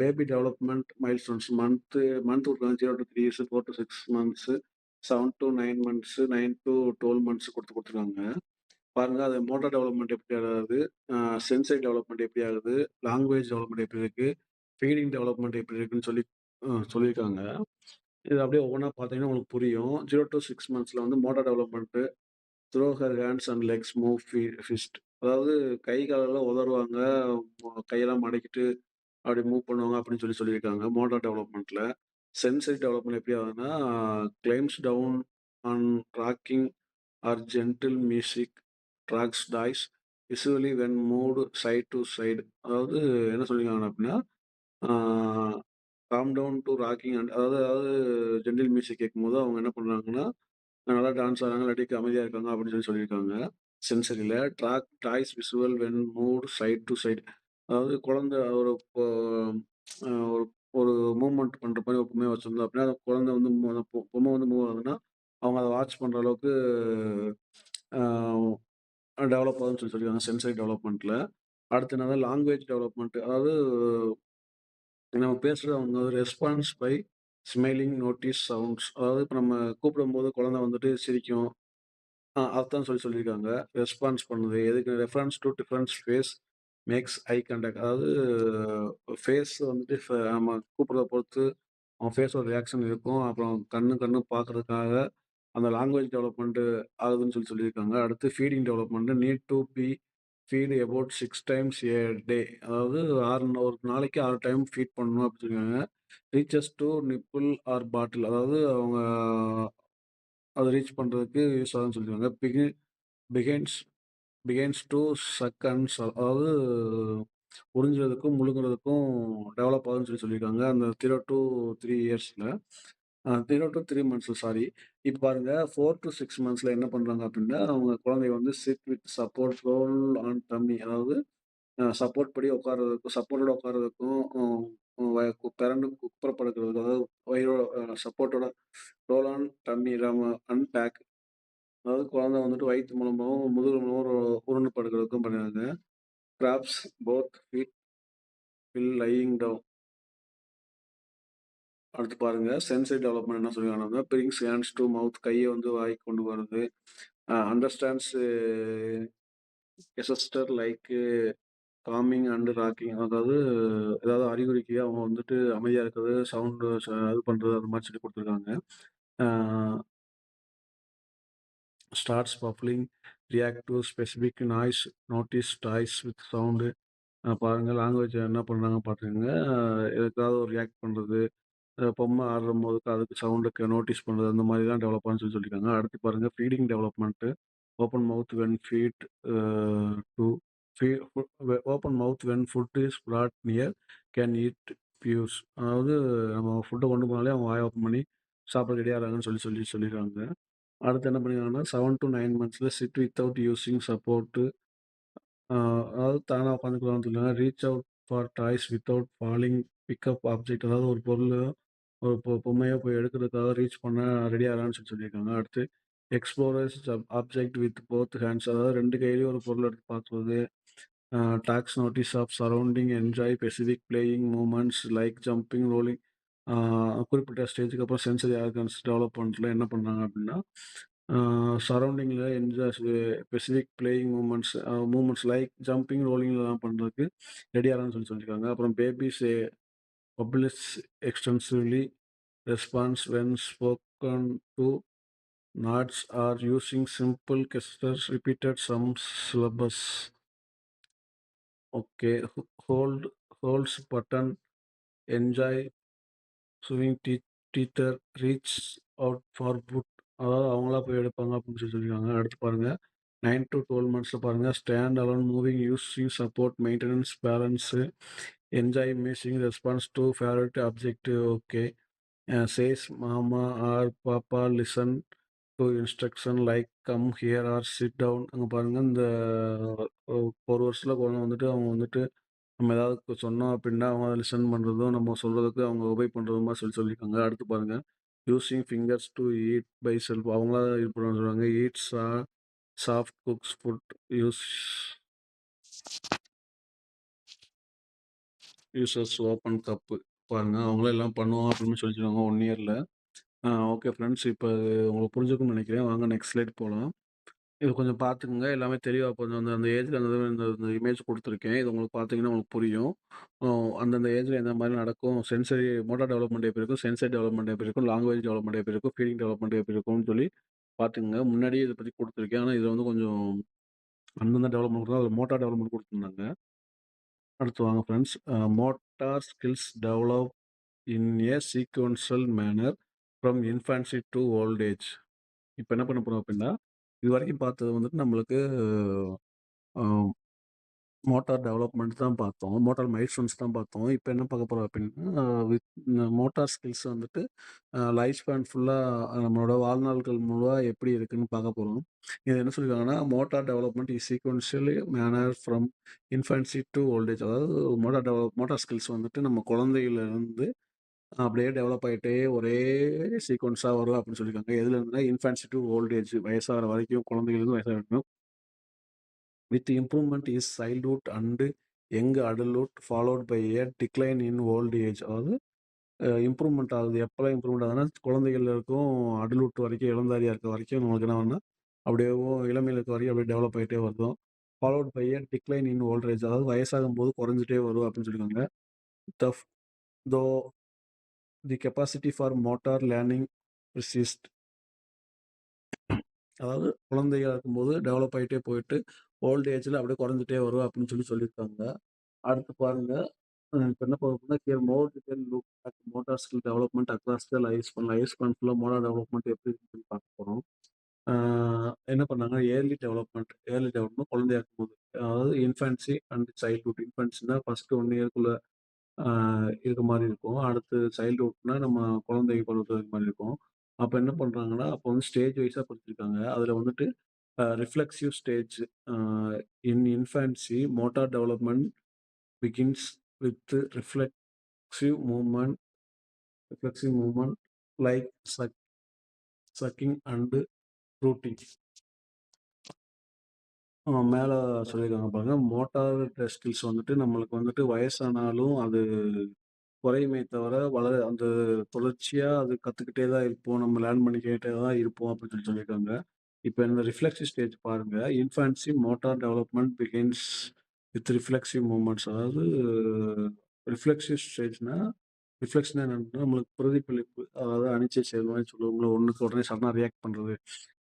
S1: Baby development milestones month குடுக்குறாங்க. 0 to 3 years, 4 to 6 months, 7 to 9 months, 9 to 12 months குடுத்துருக்காங்க. பாருங்க, அது மோட்டார் டெவலப்மென்ட் எப்படி ஆகுது, சென்சரி டெவலப்மென்ட் எப்படி ஆகுது, லாங்குவேஜ் டெவலப்மென்ட் எப்படி இருக்கு, ஃபீடிங் டெவலப்மென்ட் எப்படி இருக்குன்னு சொல்லியிருக்காங்க. இது அப்படியே ஒவ்வொன்னா பார்த்தீங்கன்னா உங்களுக்கு புரியும். 0 டூ 6 மந்த்ஸ்ல வந்து motor development, throw her hands and legs move fist. அதாவது கை காலெல்லாம் உதறுவாங்க, கையெல்லாம் மடக்கிட்டு அப்படி மூவ் பண்ணுவாங்க அப்படின்னு சொல்லியிருக்காங்க மோட்டார் டெவலப்மெண்ட்ல. சென்சரி டெவலப்மெண்ட் எப்படி ஆகுதுன்னா, calms down on rocking or gentle music tracks toys usually when moved side to side. அதாவது என்ன சொல்லியிருக்காங்க அப்படின்னா, calm down to rocking and அதாவது ஜென்டில் மியூசிக் கேட்கும்போது அவங்க என்ன பண்றாங்கன்னா, நல்லா டான்ஸ் ஆடுறாங்க, இல்லாட்டி அமைதியா இருக்காங்க அப்படின்னு சொல்லியிருக்காங்க. சென்சரியில toys visual when moved side to side. அதாவது குழந்தை ஒரு இப்போ ஒரு ஒரு மூவ்மெண்ட் பண்ற மாரி ஒரு பொம்மைய வச்சிருந்தோம் அப்படின்னா, அந்த குழந்தை வந்து அந்த பொம்மை வந்து மூவ் ஆகுதுன்னா, அவங்க அத வாட்ச் பண்ற அளவுக்கு அ டெவலப் ஆகுதுன்னு சொல்லியிருக்காங்க சென்சரி டெவலப்மெண்ட்ல. அடுத்து என்னன்னா லாங்குவேஜ் டெவலப்மெண்ட். அதாவது நம்ம பேசுறது அவங்க responds by smiling notice sounds. அதாவது இப்ப நம்ம கூப்பிடும்போது குழந்தை வந்துட்டு சிரிக்கும். அதான் சொல்லியிருக்காங்க. ரெஸ்பான்ஸ் பண்ணுது. எதுக்கு reference to difference face makes eye contact. அதாவது ஃபேஸ் வந்துட்டு நம்ம கூப்பிடுறத பொறுத்து அவன் ஃபேஸோட ரியாக்ஷன் இருக்கும். அப்புறம் கண்ணு பார்க்கறதுக்காக அந்த லாங்குவேஜ் டெவலப்மெண்ட் ஆகுதுன்னு சொல்லியிருக்காங்க. அடுத்து feeding development need to be feed about 6 times a day. அதாவது ஒரு நாளைக்கு 6 டைம் ஃபீட் பண்ணணும் அப்படின்னு சொல்லியிருக்காங்க. Reaches to nipple or bottle. அதாவது அவங்க அத ரீச் பண்றதுக்கு யூஸ் ஆகுதுன்னு சொல்லியிருக்காங்க. Begins begins to suck and அதாவது உறிஞ்சுறதுக்கும், முழுங்குறதுக்கும் டெவலப் ஆகுதுன்னு சொல்லியிருக்காங்க. அந்த 0 டூ 3 இயர்ஸ்ல. 0 டூ 3 மந்த்ஸ்ல சாரி. இப்ப பாருங்க 4 டூ 6 மந்த்ஸ்ல என்ன பண்றாங்க அப்டின்னா, அவங்க குழந்தைய வந்து sit with support roll on dummy. அதாவது சப்போர்ட் படி உட்கார்றதுக்கும், சப்போர்ட்டோட உட்கார்றதுக்கும், பெரண்டு குப்புற படுக்கிறதுக்கு, அதாவது வயிறோட சப்போர்ட்டோட ரோல் ஆன் டம்மி அன்பேக். அதாவது குழந்தை வந்துட்டு வயித்து மூலமாவும், முதுகு மூலமாவும் உருண்டு படுக்கிறதுக்கும் பண்ணுறாங்க. Grabs both feet while lying down. அடுத்து பாருங்க சென்சரி டெவலப்மெண்ட் என்ன சொல்லியிருக்காங்கன்னா, பிரிங்ஸ் ஹேண்ட்ஸ் டூ மவுத். கைய வந்து வாய்க்கு கொண்டு வரது. Understands gesture like coming and rocking. அதாவது ஏதாவது அறிகுறிக்கு அவங்க வந்துட்டு அமைதியா இருக்கிறது, சவுண்ட் இது பண்றது அந்த மாரி சொல்லிக் குடுத்துருக்காங்க. Ah starts babbling, react to specific noise, notice toys with sound. பாருங்க லாங்குவேஜ் என்ன பண்றாங்க பாத்துக்கங்க. எதுக்காவது ஒரு ரியாக்ட் பண்றது, பொம்மை ஆடுறம்போது அதுக்கு சவுண்டுக்கு நோட்டீஸ் பண்றது, அந்த மாரிலாம் டெவலப் ஆகும்னு சொல்லியிருக்காங்க. அடுத்து பாருங்க feeding development. Open mouth when feed uh to ஃபீ ஃபு open mouth when food is brought near can eat purees. அதாவது நம்ம ஃபுட்ட கொண்டு போனாலே அவங்க வாய ஓப்பன் பண்ணி சாப்பிட ரெடி ஆகுறாங்கன்னு சொல்லியிருக்காங்க. அடுத்து என்ன பண்ணியிருக்காங்கன்னா 7 டூ 9 மந்த்ஸ்ல சிட் வித்தவுட் யூசிங் சப்போர்ட். அதாவது தானா உட்காந்துக்கலாம்னு சொல்லுவாங்க. Reach out for toys without falling. Pick up object, அதாவது ஒரு பொருளோ, ஒரு பொம்மையோ போய் எடுக்கிறதுக்காக ரீச் பண்ண ரெடி ஆகலான்னு சொல்லியிருக்காங்க. அடுத்து explorers object with both hands, அதாவது 2 கையிலயும் ஒரு பொருள் எடுத்து பார்க்குறது. Takes notice of surrounding, enjoy specific playing moments like jumping, rolling. குறிப்பிட்ட ஸ்டேஜுக்கு அப்புறம் சென்சரி ஆர்கன்ஸ் டெவலப்மெண்ட்ல என்ன பண்ணுறாங்க அப்படின்னா, சரௌண்டிங்கில் enjoy specific playing moments like jumping, ரோலிங்லாம் பண்ணுறதுக்கு ரெடி ஆகலாம்னு சொல்லியிருக்காங்க. அப்புறம் babies babble extensively response when spoken to nods are using simple gestures repeated some syllables. Okay, holds button, enjoy swing teeter, reach out for boot. அதாவது அவங்களா போய் எடுப்பாங்க அப்படின்னு சொல்லியிருக்காங்க. அடுத்து பாருங்க 9 to 12 மந்த்ஸ்ல பாருங்க stand alone moving using support maintenance balance enjoy musing response to favourite objective. Okay, says mama or papa listen to instruction like come here or sit down. அங்கே பாருங்க இந்த ஒரு வருஷத்துல குழந்தை வந்துட்டு அவங்க வந்துட்டு நம்ம ஏதாவது சொன்னோம் அப்படின்னா அவங்க அதை லிசன் பண்ணுறதும் நம்ம சொல்கிறதுக்கு அவங்க ஒபே பண்ணுறதுமா சொல்லியிருக்காங்க. அடுத்து பாருங்க using fingers to eat by self, அவங்களா இது பண்ண சொல்லுவாங்க. Eat soft cooks food use users open cup. பாருங்க அவங்களே எல்லாம் பண்ணுவோம் அப்படின்னு சொல்லியிருக்காங்க 1 இயரில். ஓகே ஃப்ரெண்ட்ஸ், இப்போ உங்களுக்கு புரிஞ்சுக்கும்னு நினைக்கிறேன். வாங்க நெக்ஸ்ட் ஸ்லைட் போகலாம். இது கொஞ்சம் பார்த்துக்குங்க. எல்லாமே தெளிவா கொஞ்சம் அந்த அந்த ஏஜ்ல அந்த இந்த இமேஜ் குடுத்துருக்கேன். இது உங்களுக்கு பார்த்தீங்கன்னா உங்களுக்கு புரியும். அ அந்தந்த ஏஜ்ல எந்த மாரி நடக்கும், சென்சரி மோட்டார் டெவலப்மெண்ட் எப்படி இருக்கும், சென்சரி டெவலப்மெண்ட் எப்படி இருக்கும், லாங்குவேஜ் டெவலப்மெண்ட் எப்படி இருக்கும், ஃபீடிங் டெவலப்மெண்ட் எப்படி இருக்கும்னு சொல்லி பார்த்துக்கங்க. முன்னாடியே இத பத்தி குடுத்துருக்கேன். ஆனா இதுல வந்து கொஞ்சம் அந்தந்த டெவலப்மெண்ட் தான், அதுல மோட்டார் டெவலப்மெண்ட் குடுத்துருந்தாங்க. அடுத்து வாங்க friends. Motor skills develop in a sequential manner from infancy to old age. இப்ப என்ன பண்ண போறோம் அப்படின்னா, இதுவரைக்கும் பார்த்தது வந்துட்டு நம்மளுக்கு அ மோட்டார் டெவலப்மெண்ட் தான் பார்த்தோம். மோட்டார் மைல்ஸ்டோன்ஸ் தான் பார்த்தோம். இப்ப என்ன பார்க்க போறோம் அப்படின்னா, மோட்டார் ஸ்கில்ஸ் வந்துட்டு லைஃப் ஸ்பேன் ஃபுல்லா நம்மளோட வாழ்நாள்கள் முழுவா எப்படி இருக்குன்னு பார்க்க போறோம். இது என்ன சொல்லியிருக்காங்கன்னா, motor development is sequentially manner from infancy to old age. அதாவது மோட்டார் ஸ்கில்ஸ் வந்துட்டு நம்ம குழந்தையிலிருந்து அப்படியே டெவலப் ஆயிட்டே ஒரே சீக்வென்ஸா வரும் அப்படின்னு சொல்லியிருக்காங்க. எதுல இருந்துன்னா இன்ஃபான்சி டூ ஓல்ட் ஏஜ், வயசாகுற வரைக்கும், குழந்தைகளுக்கு வயசாகுற வரைக்கும். With improvement is childhood and young adulthood followed by a decline in old age. அதாவது இம்ப்ரூவ்மெண்ட் ஆகுது. எப்போலாம் இம்ப்ரூவ்மெண்ட் ஆகுதுன்னா, குழந்தைகள்ல இருக்கும் அடல்ட்ஹுட் வரைக்கும், இளந்தாரியா இருக்க வரைக்கும் நமக்கு என்ன ஆகும்னா, அப்படியே இளமையில இருக்க வரைக்கும் அப்படியே டெவலப் ஆயிட்டே வருதும். Followed by a decline in old age, அதாவது வயசாகும்போது குறைஞ்சிட்டே வரும் அப்படின்னு சொல்லியிருக்காங்க. The though the capacity for motor learning persist. அதாவது குழந்தையா இருக்கும்போது டெவலப் ஆயிட்டே போயிட்டு, ஓல்ட் ஏஜ்ல அப்படியே குறைஞ்சிட்டே வரும் அப்படின்னு சொல்லியிருக்காங்க. அடுத்து பாருங்க, இப்ப என்ன பார்க்க here more detail look at motor skill development across the life span ஃபுல்லா மோட்டார் டெவலப்மெண்ட் எப்படி இருக்குன்னு சொல்லி பார்க்க போறோம். ஆ என்ன பண்ணாங்க, ஏர்லி டெவலப்மெண்ட் குழந்தையா இருக்கும்போது, அதாவது இன்ஃபான்சி அண்ட் சைல்ட்ஹுட். இன்ஃபான்சினா ஃபர்ஸ்ட் 1 இயர்க்குள்ள ஆ இருக்க மாரி இருக்கும். அடுத்து சைல்ட்ஹுட்னா நம்ம குழந்தை பருவத்துல இருக்க மாரி இருக்கும். அப்ப என்ன பண்றாங்கன்னா, அப்போ வந்து ஸ்டேஜ் வைஸா பிரிச்சிருக்காங்க. அதுல வந்துட்டு reflexive stage. A in infancy motor development begins with reflexive movement like sucking and routing. மேல சொல்லியிருக்காங்க பாருங்க. மோட்டார் ஸ்கில்ஸ் வந்துட்டு நம்மளுக்கு வந்துட்டு வயசானாலும் அது குறையுமே தவிர, அந்த தொடர்ச்சியா அது கத்துக்கிட்டே தான் இருப்போம். நம்ம லேர்ன் பண்ணிக்கிட்டே தான் இருப்போம் அப்படின்னு சொல்லியிருக்காங்க. இப்ப இந்த ரிஃப்ளெக்சிவ் ஸ்டேஜ் பாருங்க. Infancy motor development begins with reflexive movements. அதாவது ரிஃப்ளெக்சிவ் ஸ்டேஜ்னா ரிஃப்ளெக்ஷன்னா என்னன்னா, நம்மளுக்கு பிரதிபலிப்பு. அதாவது அனிச்சை செயல்முறைன்னு சொல்லுவோம்ல. ஒண்ணுக்கு உடனே சடனா ரியாக்ட் பண்றது.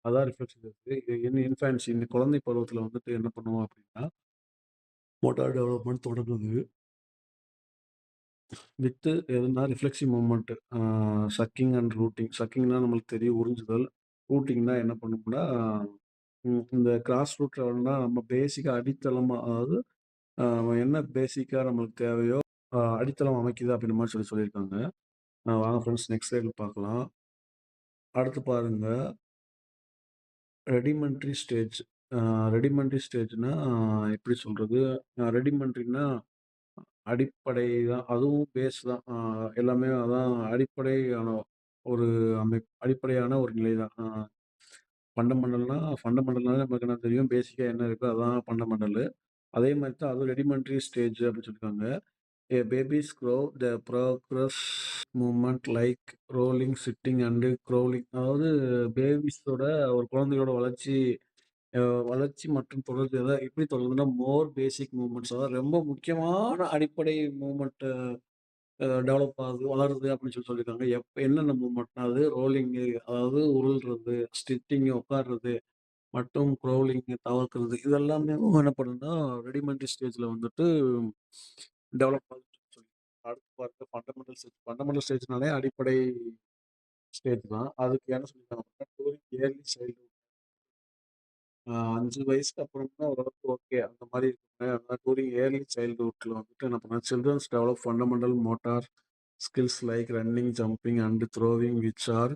S1: அதான் ரிஃப்ளெக்சிவ் ஸ்டேஜ். இது இன்ஃபான்சி இந்த குழந்தை பருவத்தில வந்துட்டு என்ன பண்ணுவோம் அப்படின்னா மோட்டார் டெவலப்மெண்ட் தொடங்குது. வித்து எதுனா reflexive movement sucking and rooting. சக்கிங்னா நம்மளுக்கு தெரியும் உறிஞ்சுதல். ரூட்டிங்னா என்ன பண்ணும்னா, இந்த கிராஸ் ரூட் லெவல்னா நம்ம பேசிக்கா அடித்தளமா அதாவது என்ன பேசிக்கா நம்மளுக்கு தேவையோ அடித்தளம் அமைக்குது அப்படின்ற மாரி சொல்லியிருக்காங்க. வாங்க ஃப்ரெண்ட்ஸ் நெக்ஸ்ட் ஸ்லைட்ல பார்க்கலாம். அடுத்து பாருங்க. ரெடிமெண்ட்ரி ஸ்டேஜ். ரெடிமெண்ட்ரி ஸ்டேஜ்னா எப்படி சொல்றது? ரெடிமெண்ட்ரினா அடிப்படை தான். அதுவும் பேஸ் தான். எல்லாமே அதான் அடிப்படையான ஒரு அடிப்படையான ஒரு நிலை தான். ஃபண்டமெண்டல்னாலே நமக்கு என்ன தெரியும்? பேசிக்கா என்ன இருக்கோ அதான் ஃபண்டமெண்டலு. அதே மாரி தான் அதுவும் ரெடிமெண்ட்ரி ஸ்டேஜ் அப்படின்னு சொல்லியிருக்காங்க. A baby's grow the progress movement like rolling, sitting and crawling. அதாவது பேபிஸோட ஒரு குழந்தையோட வளர்ச்சி அ வளர்ச்சி மற்றும் தொடர்ச்சி அதான் எப்படி தொடருதுன்னா, மோர் பேசிக் மூவ்மெண்ட்ஸ் அதாவது ரொம்ப முக்கியமான அடிப்படை மூவ்மெண்ட் டெவலப் ஆகுது, வளருது அப்படின்னு சொல்லியிருக்காங்க. என்னென்ன மூவ்மெண்ட்னா அது ரோலிங்கு அதாவது உருள்றது, ஸ்டிச்சிங் உட்கார்றது மற்றும் க்ரௌலிங் தவக்கிறது. இது எல்லாமே என்ன பண்ணுதுன்னா, ரெடிமெண்ட்ரி ஸ்டேஜ்ல வந்துட்டு டெவலப் ஆகுதுன்னு சொல்லி. அடுத்து பாருங்க ஃபண்டமெண்டல் ஸ்டேஜ். ஃபண்டமெண்டல் ஸ்டேஜ்னாலே அடிப்படை ஸ்டேஜ் தான். அதுக்கு என்ன சொல்லியிருக்காங்க அப்படின்னா, டூரிங் இயர்லி சைல்ட்ஹுட். 5 வயசுக்கு அப்புறம்னா ஓரளவுக்கு ஓகே. அந்த மாரி இருக்குங்க. அதான் டூரிங் இயர்லி சைல்ட்ஹுட்ல வந்துட்டு என்ன பண்ணா, childrens develop fundamental motor skills like running, jumping and throwing which are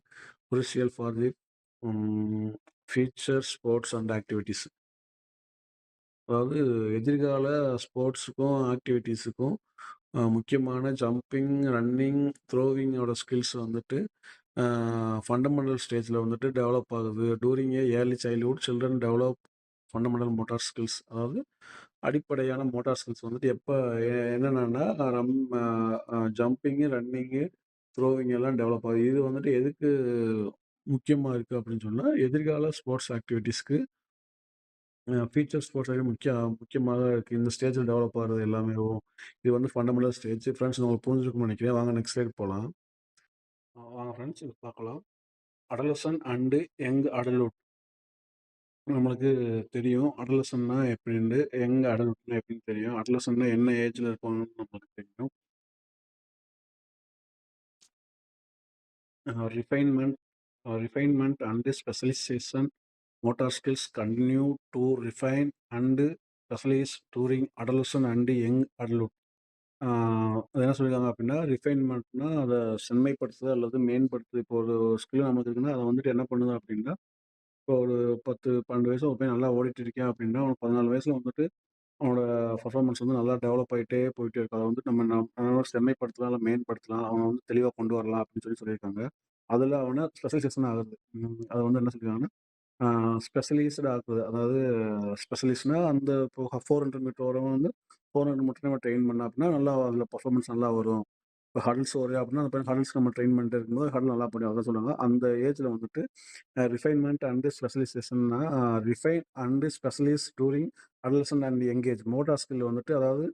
S1: crucial for the um future sports and activities. அதாவது எதிர்கால ஸ்போர்ட்ஸுக்கும், ஆக்டிவிட்டீஸுக்கும் முக்கியமான ஜம்பிங், ரன்னிங், த்ரோவிங்கோட ஸ்கில்ஸ் வந்துட்டு ஃபண்டமெண்டல் ஸ்டேஜ்ல வந்துட்டு டெவலப் ஆகுது. During a early childhood children develop fundamental motor skills. அதாவது அடிப்படையான மோட்டார் ஸ்கில்ஸ் வந்துட்டு எப்போ என்னென்னன்னா நம்ம ஜம்பிங்கு, ரன்னிங்கு, த்ரோவிங் எல்லாம் டெவலப் ஆகுது. இது வந்துட்டு எதுக்கு முக்கியமா இருக்கு அப்படின்னு சொன்னா, எதிர்கால ஸ்போர்ட்ஸ் ஆக்டிவிட்டீஸ்க்கு ஃபீச்சர் ஸ்போர்ட்ஸ் முக்கியமாக இருக்கு. இந்த ஸ்டேஜ்ல டெவலப் ஆகுறது எல்லாமே. இது வந்து ஃபண்டமெண்டல் ஸ்டேஜ். ஃப்ரெண்ட்ஸ் உங்களுக்கு புரிஞ்சிருக்கும்னு நினைக்கிறேன். வாங்க நெக்ஸ்ட் ஸ்லைட் போலாம். வாங்க ஃப்ரெண்ட்ஸ் இது பார்க்கலாம். Adolescent and young adulthood. நம்மளுக்கு தெரியும் அடலசன்னா எப்படின்னு, யங் அடல்ட்னா எப்படின்னு தெரியும். அடலசன்னா என்ன ஏஜ்ல இருப்பாங்கன்னு நம்மளுக்கு தெரியும். Refinement refinement and specialisation motor skills continue to refine and specialise during adolescence and young adulthood. அது என்ன சொல்லியிருக்காங்க அப்படின்னா, ரிஃபைன்மெண்ட்னா அத செம்மைப்படுத்துது அல்லது மேம்படுத்துது. இப்போ ஒரு ஸ்கில் நமக்கு இருக்குன்னா, அத வந்துட்டு என்ன பண்ணுது அப்படின்னா, இப்போ ஒரு 10, 12 வயசுல ஒரு பையன் நல்லா ஓடிட்டு இருக்கான் அப்படின்னா, அவனுக்கு 14 வயசுல வந்துட்டு அவனோட பெர்ஃபார்மன்ஸ் வந்து நல்லா டெவலப் ஆயிட்டே போயிட்டே இருக்கும். அத வந்து நம்ம செம்மைப்படுத்தலாம், இல்ல மேம்படுத்தலாம். அவன வந்து தெளிவா கொண்டு வரலாம் அப்படின்னு சொல்லியிருக்காங்க. அதுல அவன ஸ்பெஷலைசேஷன் ஆகுறது. அத வந்து என்ன சொல்லியிருக்காங்கன்னா, ஆ ஸ்பெஷலைஸ்டு ஆக்குது. அதாவது ஸ்பெஷலிஸ்ட்னா அந்த இப்போ 400 மீட்டர் ஓடுறவன் வந்து 400 மட்டும் நம்ம ட்ரெயின் பண்ணோம் அப்படின்னா, நல்லா அதில பெர்ஃபார்மன்ஸ் நல்லா வரும். இப்போ ஹடில்ஸ் ஓடுறான் அப்படின்னா, அந்த பையன் ஹடில்ஸ் நம்ம ட்ரெயின் பண்ணிட்டே இருக்கும்போது ஹடில் நல்லா பண்ணுவான். அதான் சொல்லுவாங்க. அந்த ஏஜ்ல வந்துட்டு ரிஃபைன்மென்ட் அண்ட் ஸ்பெஷலைசேஷன்னா refine and specialist during adolescent and young age. Motor skill வந்துட்டு அதாவது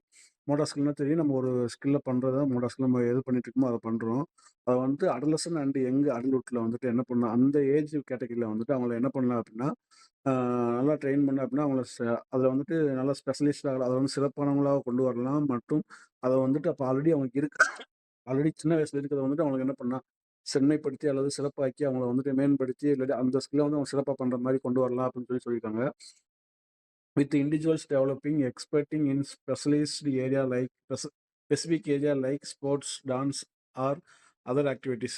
S1: மோட்டார் ஸ்கில்னா தெரியும். நம்ம ஒரு ஸ்கில்ல பண்றது தான் மோட்டார் ஸ்கில். நம்ம எது பண்ணிட்டு இருக்கோமோ அத பண்றோம். அத வந்து அடலசன்ட் அண்ட் யங் அடல்ட்ஹுட்ல வந்துட்டு என்ன பண்ணணும், அந்த ஏஜ் கேட்டகரியில வந்துட்டு அவங்கள என்ன பண்ணலாம் அப்படின்னா, ஆ நல்லா ட்ரெயின் பண்ணோம் அப்படின்னா, அவங்கள அதில வந்துட்டு நல்லா ஸ்பெஷலிஸ்ட்டா அத வந்து சிறப்பானவங்களா கொண்டு வரலாம். மற்றும் அத வந்துட்டு அப்ப ஆல்ரெடி அவங்களுக்கு இருக்கு. ஆல்ரெடி சின்ன வயசுல இருக்கிறத வந்துட்டு அவங்களுக்கு என்ன பண்ணலாம், செம்மைப்படுத்தி அல்லது சிறப்பாக்கி அவங்கள வந்துட்டு மேம்படுத்தி, இல்லாட்டி அந்த ஸ்கில்ல வந்து அவங்க சிறப்பா பண்ற மாரி கொண்டு வரலாம் அப்படின்னு சொல்லியிருக்காங்க. With individuals developing experting in specialist area like specific area like sports, dance or other activities.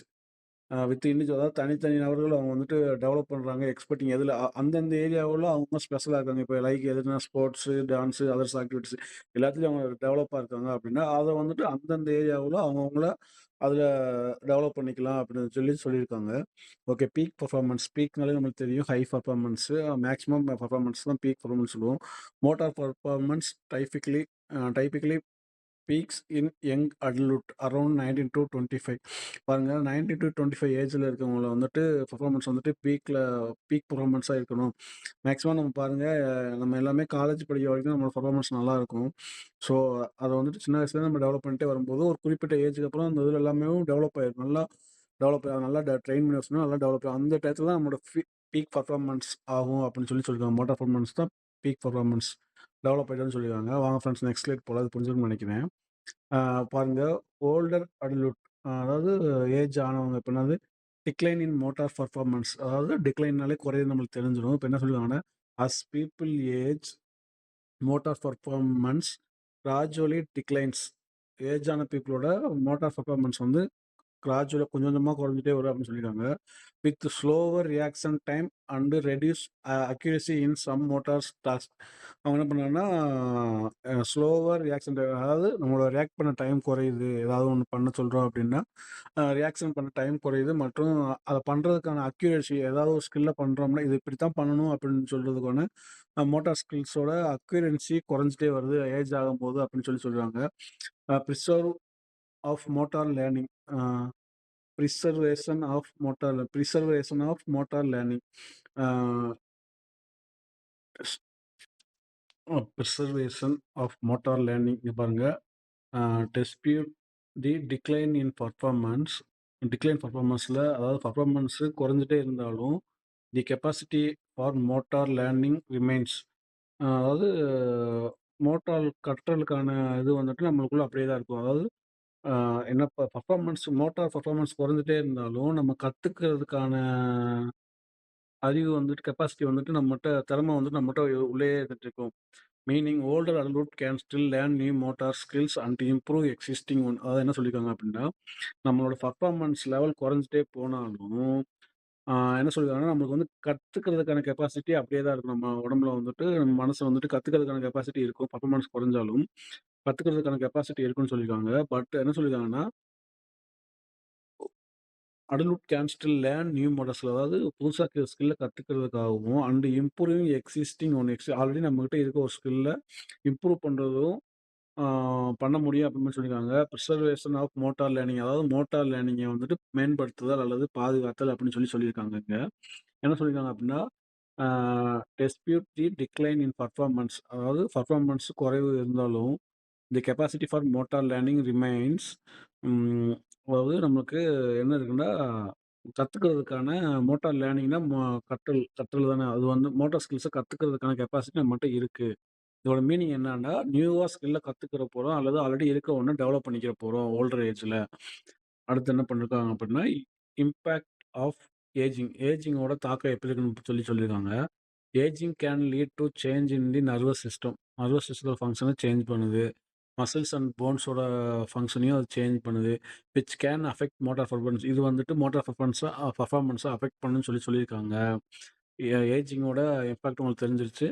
S1: With individual அதாவது தனித்தனி நபர்கள் அவங்க வந்துட்டு டெவலப் பண்ணுறாங்க. எக்ஸ்பெக்டிங் எதில் அந்தந்த ஏரியாவில் அவங்க ஸ்பெஷலாக இருக்காங்க. இப்போ லைக் எதுனா ஸ்போர்ட்ஸு, டான்ஸு, அதர்ஸ் ஆக்டிவிட்டீஸ் எல்லாத்துலேயும் அவங்க டெவலப்பாக இருக்காங்க அப்படின்னா, அதை வந்துட்டு அந்தந்த ஏரியாவில் அவங்கவுங்கள அதில் டெவலப் பண்ணிக்கலாம் அப்படின்னு சொல்லியிருக்காங்க. ஓகே. Peak performance. பீக்னாலே நம்மளுக்கு தெரியும் ஹை பர்ஃபார்மன்ஸு, மேக்ஸிமம் பர்ஃபார்மன்ஸ் தான் பீக் பர்ஃபார்மன்ஸ் சொல்லுவோம். Motor performance typically peaks in young adult around 19 to 25. பாருங்க 19 to 25 ஏஜ்ல இருக்கவங்கள வந்துட்டு பெர்ஃபார்மன்ஸ் வந்துட்டு பீக் பெர்ஃபார்மன்ஸா இருக்கணும். மேக்ஸிமம் நம்ம பாருங்க நம்ம எல்லாமே காலேஜ் படிக்கிற வரைக்கும் நம்மளோட பெர்ஃபார்மன்ஸ் நல்லா இருக்கும். ஸோ அத வந்துட்டு சின்ன வயசுலேருந்து நம்ம டெவலப் பண்ணிட்டே வரும்போது, ஒரு குறிப்பிட்ட ஏஜ்க்கு அப்புறம் அந்த இதில எல்லாமே டெவலப் ஆயிரும். நல்லா ட்ரெயின் பண்ணி வச்சோம்னா நல்லா டெவலப் ஆகும். அந்த டயத்துல தான் நம்மளோட பீக் பெர்ஃபார்மன்ஸ் ஆகும் அப்படின்னு சொல்லியிருக்காங்க. மோட்டார் பெர்ஃபார்மன்ஸ் தான் பீக் பெர்ஃபார்மன்ஸ். டெவலப் ஆயிடும்னு சொல்லியிருக்காங்க. வாங்க ஃப்ரெண்ட்ஸ் நெக்ஸ்ட் ஸ்லைட் போலாம். அது புரிஞ்சிருக்கும்னு நெனைக்கிறேன். பாருங்க ஓல்டர் அடல்ட் அதாவது ஏஜ் ஆனவங்க இப்ப என்னது டிக்ளைன் இன் மோட்டார் பெர்ஃபார்மன்ஸ் அதாவது டிக்ளைன்னாலே குறையுது நம்மளுக்கு தெரிஞ்சிடும். இப்ப என்ன சொல்லுவாங்கன்னா, as people age motor performance gradually declines. Age ஆன பீப்புளோட மோட்டார் பெர்ஃபார்மன்ஸ் வந்து கிராஜுவலா கொஞ்சம் கொஞ்சமா குறைஞ்சிட்டே வரும் அப்படின்னு சொல்லியிருக்காங்க. With slower reaction time and reduce accuracy in some motors task. அவங்க என்ன பண்ணாங்கன்னா, ஸ்லோவர் ரியாக்ஷன் டைம் அதாவது நம்மளோட ரியாக்ட் பண்ண டைம் குறையுது. ஏதாவது ஒண்ணு பண்ண சொல்றோம் அப்படின்னா, ரியாக்ஷன் பண்ண டைம் குறையுது மற்றும் அத பண்றதுக்கான அக்யூரசி ஏதாவது ஒரு ஸ்கில்ல பண்றோம்னா, இது இப்படித்தான் பண்ணணும் அப்படின்னு சொல்றதுக்கான மோட்டார் ஸ்கில்ஸோட அக்யூரன்சி குறைஞ்சிட்டே வருது ஏஜ் ஆகும்போது அப்படின்னு சொல்றாங்க. Preserve of motor learning preservation of motor learning preservation of motor learning இங்க பாருங்க. Despite the decline in performance. பர்ஃபார்மன்ஸ்ல அதாவது பர்ஃபார்மன்ஸ் குறைஞ்சிட்டே இருந்தாலும் the capacity for motor learning remains. அதாவது மோட்டார் கற்றலுக்கான இது வந்துட்டு நம்மளுக்குள்ள அப்படியே தான் இருக்கும். அதாவது என்ன மோட்டார் பர்ஃபார்மன்ஸ் குறைஞ்சிட்டே இருந்தாலும் நம்ம கத்துக்கிறதுக்கான அறிவு வந்துட்டு கெப்பாசிட்டி வந்துட்டு நம்மட்ட திறமை வந்துட்டு நம்மட்ட உள்ளேயே இருந்துட்டு இருக்கும். Meaning older adult can still learn new motor skills and improve existing one. அதாவது என்ன சொல்லியிருக்காங்க அப்படின்னா, நம்மளோட பர்ஃபார்மன்ஸ் லெவல் குறைஞ்சிட்டே போனாலும் என்ன சொல்லியிருக்காங்கன்னா, நம்மளுக்கு வந்து கத்துக்கிறதுக்கான கெப்பாசிட்டி அப்படியே தான் இருக்கும். நம்ம உடம்புல வந்துட்டு நம்ம மனசு வந்துட்டு கத்துக்கிறதுக்கான கெப்பாசிட்டி இருக்கும். பர்ஃபார்மன்ஸ் குறைஞ்சாலும் கத்துக்கிறதுக்கான கெப்பாசிட்டி இருக்குன்னு சொல்லியிருக்காங்க. பட் என்ன சொல்லியிருக்காங்கன்னா, adult can still learn new models. அதாவது புதுசா ஸ்கில்ல கத்துக்கிறதுக்காகவும் and improving existing one already நம்மகிட்ட இருக்க ஒரு ஸ்கில்ல இம்ப்ரூவ் பண்றதும் ஆ பண்ண முடியும் அப்படின்னு சொல்லியிருக்காங்க. பிரிசர்வேஷன் ஆஃப் மோட்டார் லேர்னிங் அதாவது மோட்டார் லேர்னிங்கை வந்துட்டு மேம்படுத்துதல் அல்லது பாதுகாத்தல் அப்படின்னு சொல்லியிருக்காங்க இங்க. என்ன சொல்லியிருக்காங்க அப்படின்னா, dispute the decline in performance அதாவது பர்ஃபார்மன்ஸ் குறைவு இருந்தாலும் the capacity for motor learning remains. அதாவது நமக்கு என்ன இருக்குன்னா, கத்துக்கிறதுக்கான மோட்டார் லேர்னிங்னா கற்றல் தானே. அது வந்து மோட்டார் ஸ்கில்ஸ கத்துக்கிறதுக்கான கெப்பாசிட்டி நம்மட்ட இருக்கு. இதோட மீனிங் என்னன்னா, நியூவா ஸ்கில்ல கத்துக்கிற போறோம் அல்லது ஆல்ரெடி இருக்க ஒண்ண டெவலப் பண்ணிக்கிற போறோம் ஓல்டர் ஏஜ்ல. அடுத்து என்ன பண்ணிருக்காங்க அப்படின்னா, இம்பேக்ட் ஆஃப் ஏஜிங்கோட தாக்கம் எப்படி இருக்குன்னு சொல்லியிருக்காங்க. Ageing can lead to change in the nervous system. Nervous சிஸ்டத்தோட ஃபங்ஷன சேஞ்ச் பண்ணுது. மசில்ஸ் அண்ட் போன்ஸோட ஃபங்ஷனையும் அது சேஞ்ச் பண்ணுது. Which can affect motor performance. இது வந்துட்டு மோட்டார் பெர்ஃபார்மன்ஸ அஃபெக்ட் பண்ணுன்னு சொல்லியிருக்காங்க. ஏஜிங்கோட இம்பாக்ட் உங்களுக்கு தெரிஞ்சிருச்சு.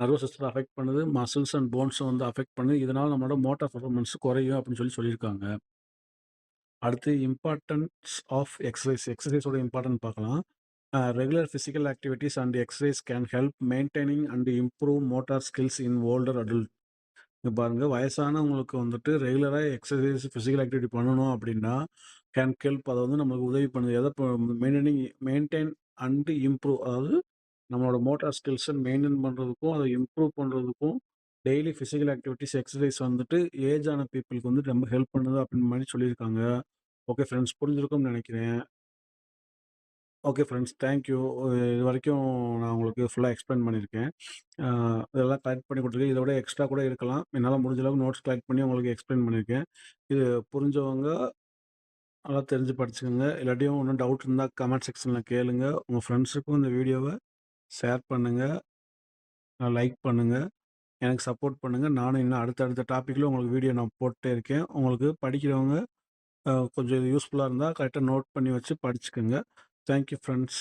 S1: நர்வஸ் சிஸ்டத்த அஃபெக்ட் பண்ணுது. மசில்ஸ் அண்ட் போன்ஸ வந்து அஃபெக்ட் பண்ணுது. இதனால நம்மளோட மோட்டார் பெர்ஃபார்மன்ஸ் குறையும் அப்படின்னு சொல்லியிருக்காங்க. அடுத்து இம்பார்ட்டன்ஸ் ஆஃப் எக்ஸர்சைஸ். எக்ஸர்சைஸோட இம்பார்ட்டன்ட் பார்க்கலாம். Regular physical activities and exercise can help maintaining and improve motor skills in older adult. இங்க பாருங்க வயசானவங்களுக்கு வந்துட்டு ரெகுலரா எக்ஸர்சைஸ், பிசிக்கல் ஆக்டிவிட்டி பண்ணணும் அப்படின்னா, கேன் ஹெல்ப் அதை வந்து நம்மளுக்கு உதவி பண்ணுது. எதை மெயின்டைன் அண்ட் இம்ப்ரூவ் அதாவது நம்மளோட மோட்டார் ஸ்கில்ஸை மெயின்டைன் பண்ணுறதுக்கும் அதை இம்ப்ரூவ் பண்ணுறதுக்கும் டெய்லி ஃபிசிக்கல் ஆக்டிவிட்டிஸ் எக்ஸசைஸ் வந்துட்டு ஏஜ் ஆன பீப்புளுக்கு வந்து ரொம்ப ஹெல்ப் பண்ணுது அப்படின்னு மாதிரி சொல்லியிருக்காங்க. ஓகே ஃப்ரெண்ட்ஸ் புரிஞ்சிருக்கும்னு நினைக்கிறேன். Okay friends thank you. இது வரைக்கும் நான் உங்களுக்கு ஃபுல்லாக எக்ஸ்பிளைன் பண்ணியிருக்கேன். இதெல்லாம் கலெக்ட் பண்ணி கொடுத்துருக்கேன். இதை விட எக்ஸ்ட்ரா கூட இருக்கலாம். என்னால் முடிஞ்ச அளவுக்கு நோட்ஸ் கலெக்ட் பண்ணி உங்களுக்கு எக்ஸ்பிளைன் பண்ணியிருக்கேன். இது புரிஞ்சவங்க நல்லா தெரிஞ்சு படிச்சுக்கோங்க. இல்லாட்டியும் இன்னும் டவுட் இருந்தால் கமெண்ட் செக்ஷனில் கேளுங்க. உங்கள் ஃப்ரெண்ட்ஸுக்கும் இந்த வீடியோவை ஷேர் பண்ணுங்கள், லைக் பண்ணுங்கள், எனக்கு சப்போர்ட் பண்ணுங்கள். நானும் இன்னும் அடுத்த டாப்பிக்கில் உங்களுக்கு வீடியோ நான் போட்டுட்டே இருக்கேன். உங்களுக்கு படிக்கிறவங்க கொஞ்சம் இது யூஸ்ஃபுல்லாக இருந்தால் கரெக்டாக நோட் பண்ணி வச்சு படிச்சுக்கோங்க. Thank you friends.